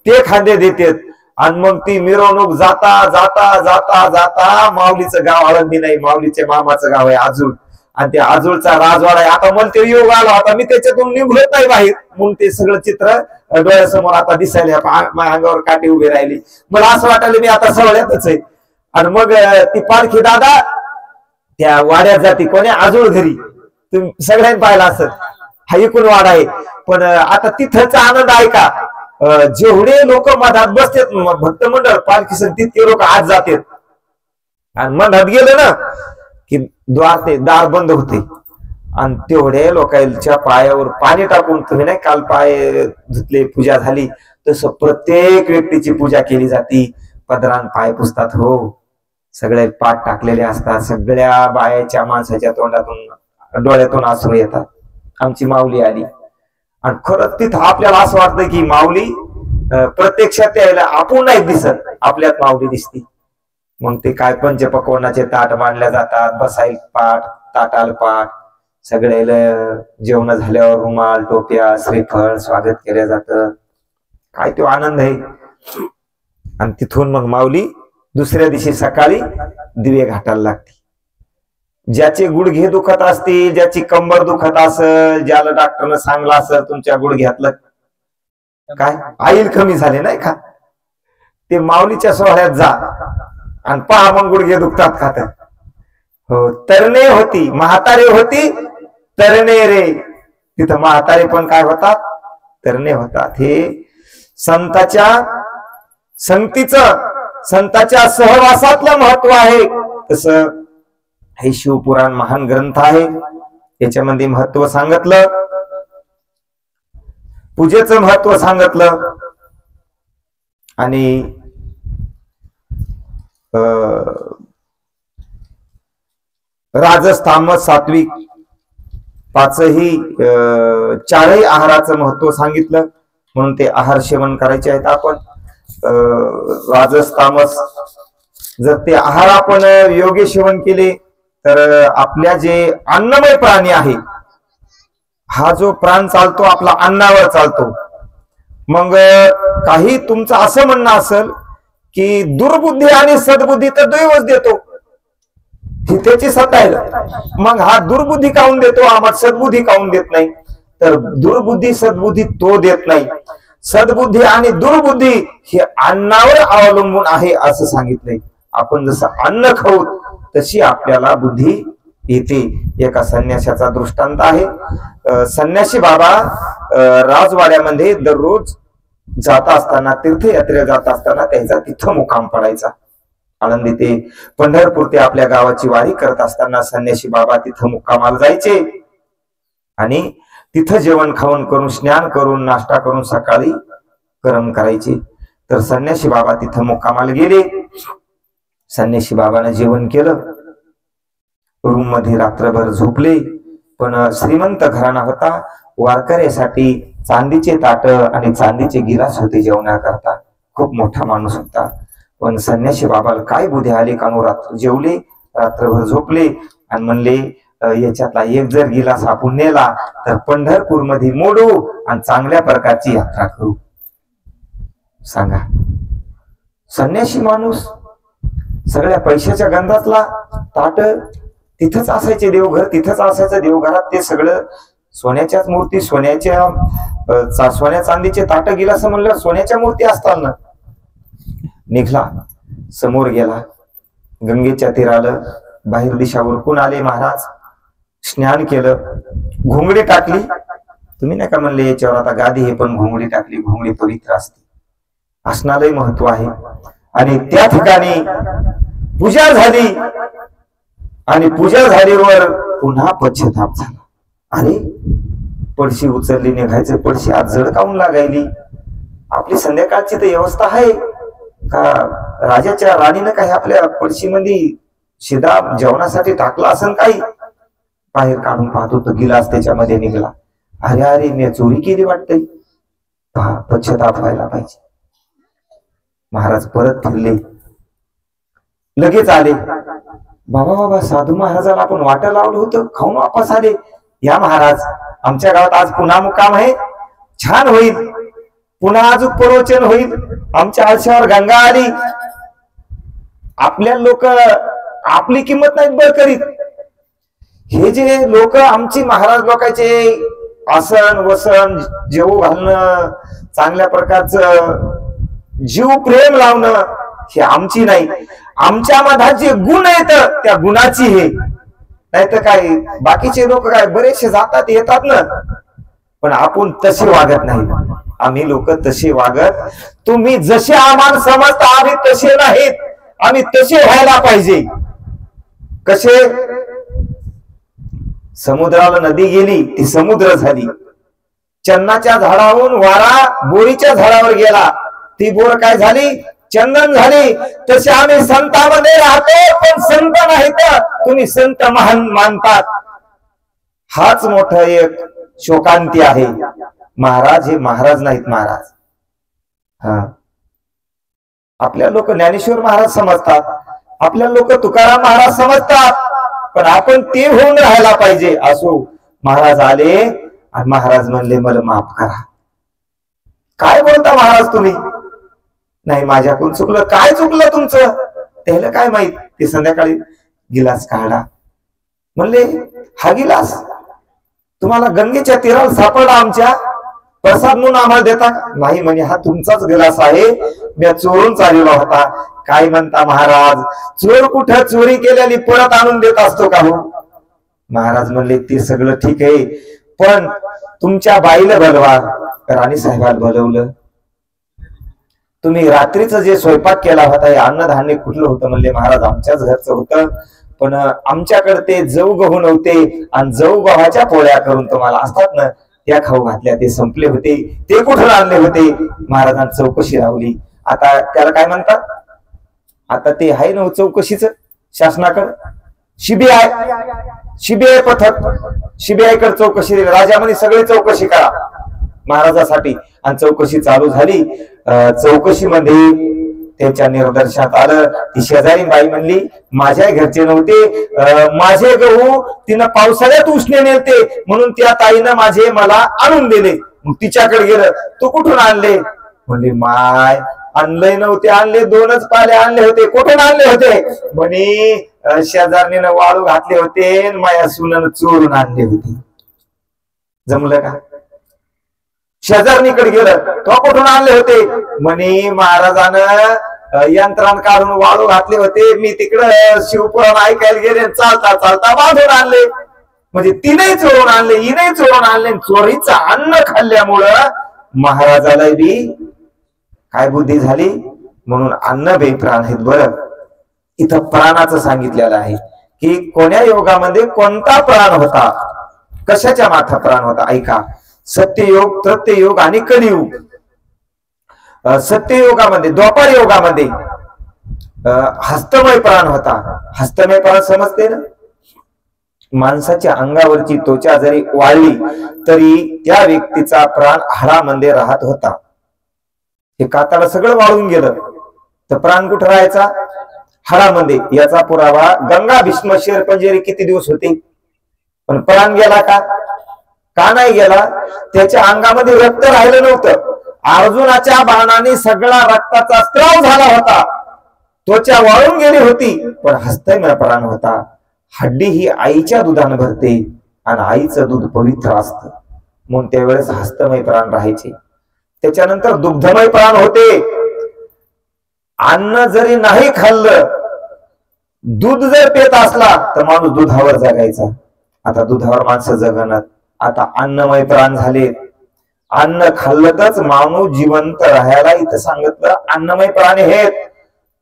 ते खांदे देतात. आणि मग ती मिरवणूक जाता जाता जाता जाता, माऊलीचं गाव आळंदी नाही, माऊलीच्या मामाचं गाव आहे आजूळ. आणि त्या आजूळचा राजवाडा आहे. आता मला ते योग आला होता, मी त्याच्यातून निघलोच नाही बाहेर. म्हणून ते सगळं चित्र डोळ्यासमोर आता दिसायला, माझ्या अंगावर काठी उभी राहिली. मला असं वाटायला मी आता सवळ्यातच आहे. आणि मग ती पालखी दादा त्या वाड्यात जाते, कोण्या आजूळ घरी. तुम्ही सगळ्यांनी पाहिला असत, हा एकूण वाडा आहे. पण आता तिथंचा आनंद आहे का, जेवढे लोक मधात बसतात भक्त मंडळ पालखी सण, तितके लोक आज जातात. आणि मधात गेलं ना की दार बंद होते. आणि तेवढे लोकांच्या पायावर पाणी टाकून, तुम्ही नाही काल पाय धुतले, पूजा झाली, तसं प्रत्येक व्यक्तीची पूजा केली जाते. पदरान पाय पुसतात हो, सगळे पाठ टाकलेले असतात. सगळ्या बायाच्या माणसाच्या तोंडातून डोळ्यातून आसरू येतात. आमची माऊली आली. आणि खरंच तिथं आपल्याला असं वाटतं की माऊली प्रत्यक्षात यायला आपण नाही दिसत, आपल्यात माऊली दिसती. मग ते काय पंचपक्वान्नाचे ताट मांडल्या जातात, बसाईल पाठ, ताटाल पाठ, सगळ्याला जेवण झाल्यावर रुमाल, टोप्या, श्रीफळ स्वागत केलं जातं. काय तो आनंद आहे. आणि तिथून मग माऊली दुसऱ्या दिवशी सकाळी दिवे घाटायला लागते. ज्याचे गुडघे दुखत असतील, ज्याची कंबर दुखत असेल, ज्याला डॉक्टरनं सांगलं असेल तुमच्या गुडघ्यातलं काय आईल कमी झाले नाही का, ते माऊलीच्या सोहळ्यात जा आणि पहा मग गुडघे दुखतात का तर. हो, तरणे होती म्हातारे होती तरणे रे. तिथं म्हातारे पण काय होतात, तरणे होतात. हे संताच्या संगतीचं, संताच्या सहवासातलं महत्व आहे. तसं हे शिवपुराण महान ग्रंथ आहे. याच्यामध्ये महत्व सांगितलं, पूजेचं महत्व सांगितलं. आणि राजस तामस सात्विक पाचही चारही आहाराचं महत्व सांगितलं. म्हणून ते आहार सेवन करायचे आहेत आपण. राजस तामस, जर ते आहार आपण योग्य सेवन केले तर आपल्या जे अन्नमय प्राणी आहे, हा जो प्राण चालतो आपला अन्नावर चालतो. मग काही तुमचं असं म्हणणं असेल की दुर्बुद्धी आणि सद्बुद्धी तर दैवच देतो, ही त्याची सत्ता आहे. मग हा दुर्बुद्धी काऊन देतो, आम्हाला सद्बुद्धी काऊन देत नाही, तर दुर्बुद्धी सद्बुद्धी तो देत नाही. सद्बुद्धी आणि दुर्बुद्धी हे अन्नावर अवलंबून आहे असं सांगितलंय. आपण जसं अन्न खाऊ तशी आपल्याला बुद्धी येते. एका संन्याशाचा दृष्टांत आहे. संन्यासी बाबा राजवाड्यामध्ये दररोज जात असताना, तीर्थयात्रेला जात असताना त्याचा तिथं मुक्काम पडायचा. आळंदी ते पंढरपूर ते आपल्या गावाची वारी करत असताना संन्यासी बाबा तिथं मुक्कामाला जायचे. आणि तिथं जेवण खाऊन करून, स्नान करून, नाश्ता करून सकाळी करम करायचे. तर संन्यासी बाबा तिथं मुक्कामाला गेले. संन्यासी बाबानं जेवण केलं, रूम मध्ये रात्रभर झोपले. पण श्रीमंत घराणा होता, वारकऱ्यासाठी चांदीचे ताट आणि चांदीचे गिलास होते जेवणाकरता. खूप मोठा माणूस होता. पण संन्यासी बाबाला काय बुद्धी आली का, रात्र जेवले, रात्रभर झोपले आणि म्हणले याच्यातला एक जर गिलास आपण नेला तर पंढरपूर मध्ये मोडू आणि चांगल्या प्रकारची यात्रा करू. सांगा, संन्यासी माणूस सगळ्या पैशाच्या गंधातला ताट तिथंच असायचे, देवघर तिथंच असायचं. देवघरात ते सगळं सोन्याच्याच मूर्ती, सोन्या चांदीचे ताट गिलास म्हणलं सोन्याच्या मूर्ती असतात ना. निघला, समोर गेला, गंगेच्या तीराला बाहेर दिशावर कोण आले महाराज, स्नान केलं, घोंगडी टाकली. तुम्ही नाही का म्हणले याच्यावर आता गादी, हे पण घोंगडी टाकली. घोंगडी पवित्र असते, असणारही महत्व आहे. आणि त्या ठिकाणी पूजा झाली आणि पूजा झाल्यावर पुन्हा पश्चाताप झाला. अरे पडशी उचलली, निघायचं, पडशी आज जड काऊन लागायली. आपली संध्याकाळची तर व्यवस्था आहे का, राजाच्या राणीनं काही आपल्या पडशीमध्ये शिदा जेवणासाठी टाकला असं काही, बाहेर काढून पाहतो तर गिलास त्याच्यामध्ये निघाला. अरे अरे मी चोरी केली वाटतंय, पहा पश्चाताप व्हायला पाहिजे. महाराज परत फिरले, लगेच आले. बाबा बाबा साधू महाराजाला आपण वाट लावलं होतं, खाऊन वापस आले. या महाराज, आमच्या गावात आज पुन्हा मुक्काम आहे, छान होईल, पुन्हा अजून प्रवचन होईल. आमच्या आळशावर गंगा आली. आपल्या लोक आपली किंमत नाहीत बळ करीत. हे जे लोक आमची महाराज लोकांचे आसन वसन जेवू घालणं, चांगल्या प्रकारचं जीव प्रेम लावणं, हे आमची नाही. आमच्या मधात जे गुण आहेत त्या गुणाची हे, नाही तर काय बाकीचे लोक काय बरेचसे जातात येतात ना, पण आपण तसे वागत नाही. आम्ही लोक तसे वागत, तुम्ही जसे आम्हाला समजता आम्ही तसे नाहीत, आम्ही तसे व्हायला पाहिजे. कसे? समुद्राला नदी गेली ती समुद्र झाली. चन्नाच्या झाडावरून वारा बोरीच्या झाडावर गेला, ती बोर काय झाली? चंदन झाली. तसे आम्ही संतांमध्ये राहतो, पण संत नाहीत, तुम्ही संत महान मानतात. हाच मोठा एक शोकांती आहे. महाराज हे महाराज नाहीत. महाराज हा आपल्या लोक ज्ञानेश्वर महाराज समजतात, आपल्या लोक तुकाराम महाराज समजतात, पण आपण ते होऊन राहायला पाहिजे. असो महाराज आले आणि महाराज म्हणले मला माफ करा. काय बोलता महाराज तुम्ही? नाही माझ्याकडून चुकलं. काय चुकलं तुमचं? त्याला काय माहित. ते संध्याकाळी गिलास काढा म्हणले, हा गिलास तुम्हाला गंगेच्या तीराला सापडला, आमच्या प्रसाद म्हणून आम्हाला देता? नाही म्हणे, हा तुमचाच गिलास आहे, मी चोरून चाललेला होता. काय म्हणता महाराज? चोर कुठं चोरी केलेली परत आणून देत असतो का हो? महाराज म्हणले, ते सगळं ठीक आहे, पण तुमच्या बाईला बोलवा. राणी साहेबाला बोलवलं. तुम्ही रात्रीचं जे स्वयंपाक केला होता हे अन्नधान्य कुठलं होतं? म्हणले महाराज आमच्याच घरचं होतं, पण आमच्याकडे ते जऊ गहू नव्हते आणि जऊ गव्हाच्या पोळ्या करून तुम्हाला असतात ना त्या खाऊ घातल्या, ते संपले होते. ते कुठून आणले होते? महाराजांनी चौकशी लावली. आता त्याला काय म्हणतात? आता ते आहे ना चौकशीच शासनाकडे सीबीआय पथक, सीबीआयकडे चौकशी दिली. राजा म्हणे सगळे चौकशी करा महाराजासाठी, आणि चौकशी चालू झाली. चौकशीमध्ये त्याच्या निर्दर्शनात आलं, ती शेजारी बाई म्हणली माझ्या घरचे नव्हते, माझे गहू तिनं पावसाळ्यात उष्णे नेलते म्हणून त्या ताईनं माझे मला आणून दिले. मग तिच्याकडे गेलं, तू कुठून आणले? म्हणले माय आणले नव्हते, आणले 2च पाले आणले होते. कुठून आणले होते? म्हणे शेजारणीनं वाळू घातले होते, माया सुनानं चोरून आणले होते. जमलं का? शेजारणीकडे गेलं, तो कुठून आणले होते? म्हणे महाराजानं यंत्रान काढून वाळू घातले होते, मी तिकडं शिवपुराण ऐकायला गेले, चालता चालता बांधून आणले. म्हणजे तिने चोरून आणले, हिने चोरून आणले. चोरीचं अन्न खाल्ल्यामुळं महाराजाला बी काय बुद्धी झाली, म्हणून अन्न बे प्राण आहेत. बरं, इथं प्राणाचं सांगितलेलं आहे की कोण्या योगामध्ये कोणता प्राण होता, कशाच्या माथा प्राण होता. ऐका, सत्ययोग, त्रत्ययोग आणि कलियुग. सत्ययोगामध्ये, द्वापार योगामध्ये हस्तमय प्राण होता. हस्तमय प्राण समजते ना? माणसाच्या अंगावरची त्वचा जरी वाळली तरी त्या व्यक्तीचा प्राण हाडामध्ये राहत होता. हे कातडं सगळं वाळून गेलं तर प्राण कुठं राहायचा? हाडामध्ये. याचा पुरावा गंगा भीष्म शेरपंजेरी किती दिवस होते, पण प्राण गेला का? का नाही गेला? त्याच्या अंगामध्ये रक्त राहिलं नव्हतं. अर्जुनाच्या बाणाने सगळा रक्ताचा स्त्राव झाला होता, त्वचा वाळून गेली होती, पण हस्तमय प्राण होता. हड्डी ही आईच्या दुधाने भरते आणि आईचं दूध पवित्र असतं, म्हणून त्यावेळेस हस्तमय प्राण राहायचे. त्याच्यानंतर दुग्धमय प्राण होते. अन्न जरी नाही खाल्लं, दूध जर पेत असला तर माणूस दुधावर जगायचा. आता दुधावर माणसं जगणार. आता अन्नमय प्राण झाले. अन्न खाल्लंच माणूस जिवंत राहायला इथं सांगितलं. अन्नमय प्राणी आहेत.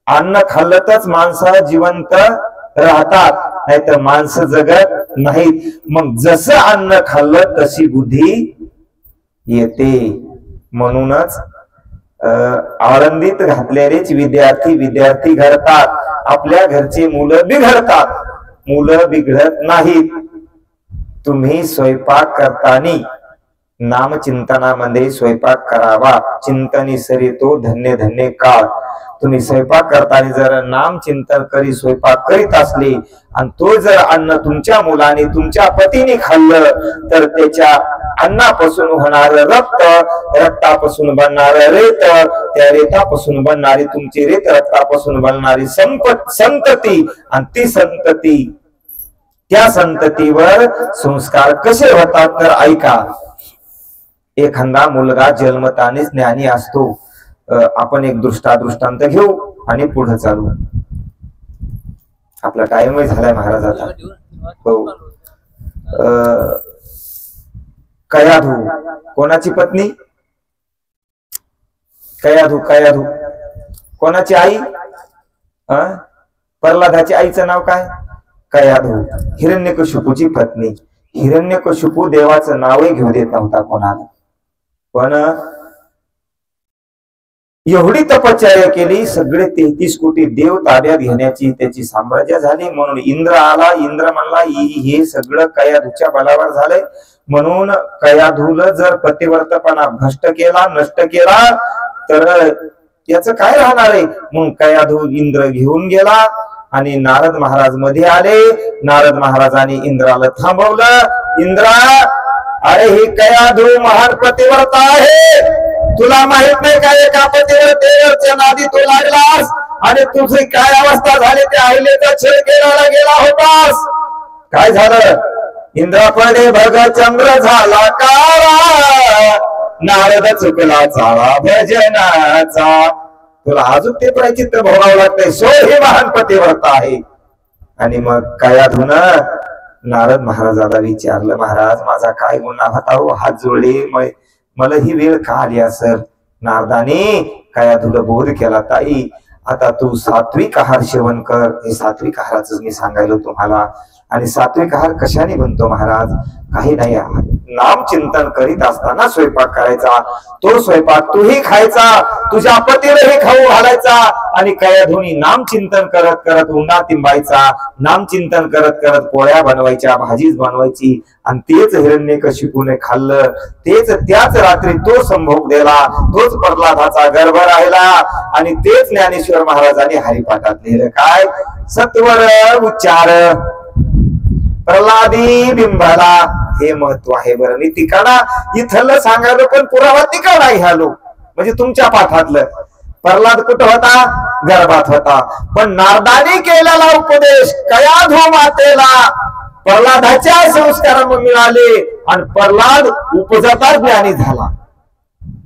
अन्न खाल्लंच माणसं जिवंत राहतात, नाहीतर माणसं जगत नाहीत. मग जसं अन्न खाल्लं तशी बुद्धी येते. म्हणूनच आळंदीत घातलेलेच विद्यार्थी घडतात आपल्या घरची मुलं बिघडतात, मुलं बिघडत नाहीत. तुम्ही स्वयंपाक करताना नामचिंतनामध्ये स्वयंपाक करावा. चिंतनी सरितो धन्य धन्य काळ. तुम्ही स्वयंपाक करताना जर नामचिंतन करी स्वयंपाक करीत असले आणि तो जर अन्न तुमच्या मुलाने तुमच्या पतीने खाल्लं तर त्याच्या अन्नापासून होणार रक्त, रक्तापासून बनणार रेत, त्या रेतापासून बनणारी तुमची रेत, रक्तापासून बनणारी संतती आणि ती संतती, त्या संततीवर संस्कार कसे होतात तर ऐका. एखादा मुलगा जन्मतानेच ज्ञानी असतो. आपण एक दृष्टांत घेऊ आणि पुढे चालू. आपला टाइम झालाय महाराज आता. हो. कयाधू कोणाची पत्नी? कयाधू कोणाची आई? प्रल्हादाची आईचं नाव काय? कयाधू. हिरण्यकशिपूची पत्नी. हिरण्यकशिपू देवाचं नावही घेऊ देत नव्हता कोणाला. पण एवढी तपश्चर्या केली, सगळे 33 कोटी देव ताब्यात घेण्याची त्याची साम्राज्य झाली. म्हणून इंद्र आला. इंद्र म्हणला हे सगळं कयाधूच्या बलावर झालंय. म्हणून कयाधूला जर पतिव्रतपणा भ्रष्ट केला, नष्ट केला तर याचं काय राहणार आहे. म्हणून कयाधू इंद्र घेऊन गेला आणि नारद महाराज मध्ये आले. नारद महाराजांनी इंद्राला थांबवलं. इंद्रा, अरे ही कयाधू महान पतिव्रता आहे. तुला माहित नाही का एका पतिव्रतेच्या नादी तू लागलास आणि तुझी काय अवस्था झाली. त्या अहिलेचा छळ केला गेला होतास. काय झालं? इंद्रापडे भग चंद्र झाला काळा, नारद चुकला चाळा भजनाचा. तुला अजून ते प्रायचित्त भोगावं लागतंय. सो हे महान पतिव्रता आहे. आणि मग कयाधून नारद महाराजाला विचारलं, महाराज माझा काय गुन्हा होता हो? हात जोडले, मला ही वेळ का आली असेल? नारदाने कयाधूला बोध केला, ताई आता तू सात्विक आहार सेवन कर. हे सात्विक आहाराच मी सांगायलो तुम्हाला. आणि सात्विक आहार कशाने बनतो महाराज? काही नाही, नाम चिंतन करीत असताना स्वयंपाक करायचा. तो स्वयंपाक तूही खायचा, तुझ्या पतीलाही खाऊ घालायचा. आणि कयाधूनी नाम चिंतन करत करत उन्हात तिंबायचा. नाम चिंतन करत करत पोळ्या बनवायच्या, भाजीच बनवायची. आणि तेच हिरण्यकशिपूने खाल्लं. तेच त्याच रात्री तो संभोग दिला. तोच प्रल्हादाचा गर्भ राहिला. आणि तेच ज्ञानेश्वर महाराजांनी हरिपाठात लिहिलं. काय? सत्वर उच्चार प्रल्हादी बिंबाला. हे महत्व आहे. बरं, मी तिकाणा इथलं सांगायला पण पुरावा तिकाणा घ्यालो. म्हणजे तुमच्या पाठातलं. प्रल्हाद कुठं होता? गर्भात होता. पण नारदाने केलेला उपदेश कयाधू मातेला प्रल्हादाच्या संस्कार मिळाले आणि प्रल्हाद उपजता ज्ञानी झाला.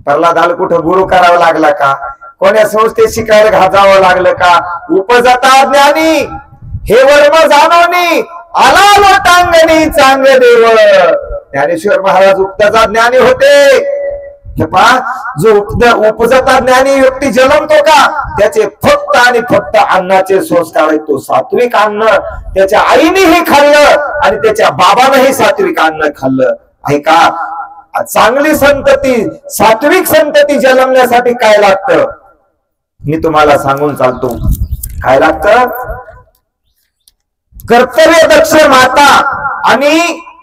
प्रल्हादाला कुठं गुरु करावा लागला का? कोण्या संस्थेत शिकायला घाजावं लागलं का? उपजता ज्ञानी हे वर्म जाणवणी आला लोटांगणी चांग देव. ज्ञानेश्वर महाराज उपजता ज्ञानी होते. हे पहा, जो उपजता ज्ञानी व्यक्ती जन्मतो का त्याचे फक्त आणि फक्त अन्नाचे संस्कार आहेत. तो सात्विक अन्न त्याच्या आईनेही खाल्लं आणि त्याच्या बाबानेही सात्विक अन्न खाल्लं आहे का? चांगली संतती, सात्विक संतती जन्मण्यासाठी काय लागतं मी तुम्हाला सांगून चालतो. काय लागतं? कर्तव्य दक्ष माता आणि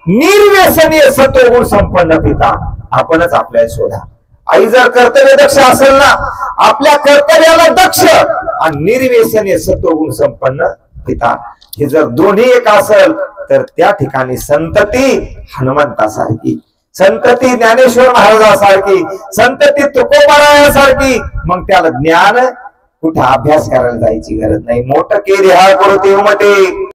निर्व्यसनीय सत्वगुण संपन्न पिता. आपणच आपल्याला शोधा. आई जर कर्तव्य दक्ष असेल ना, आपल्या कर्तव्याला दक्ष आणि निर्व्यसनीय सत्वगुण संपन्न पिता, हे जर दोन्ही एक असेल तर त्या ठिकाणी संतती हनुमंतासारखी, संतती ज्ञानेश्वर महाराजासारखी, संतती तुकोबारायासारखी. मग त्याला ज्ञान कुठे अभ्यास करायला जायची गरज नाही. मोठं केली हा करू ते उमटे.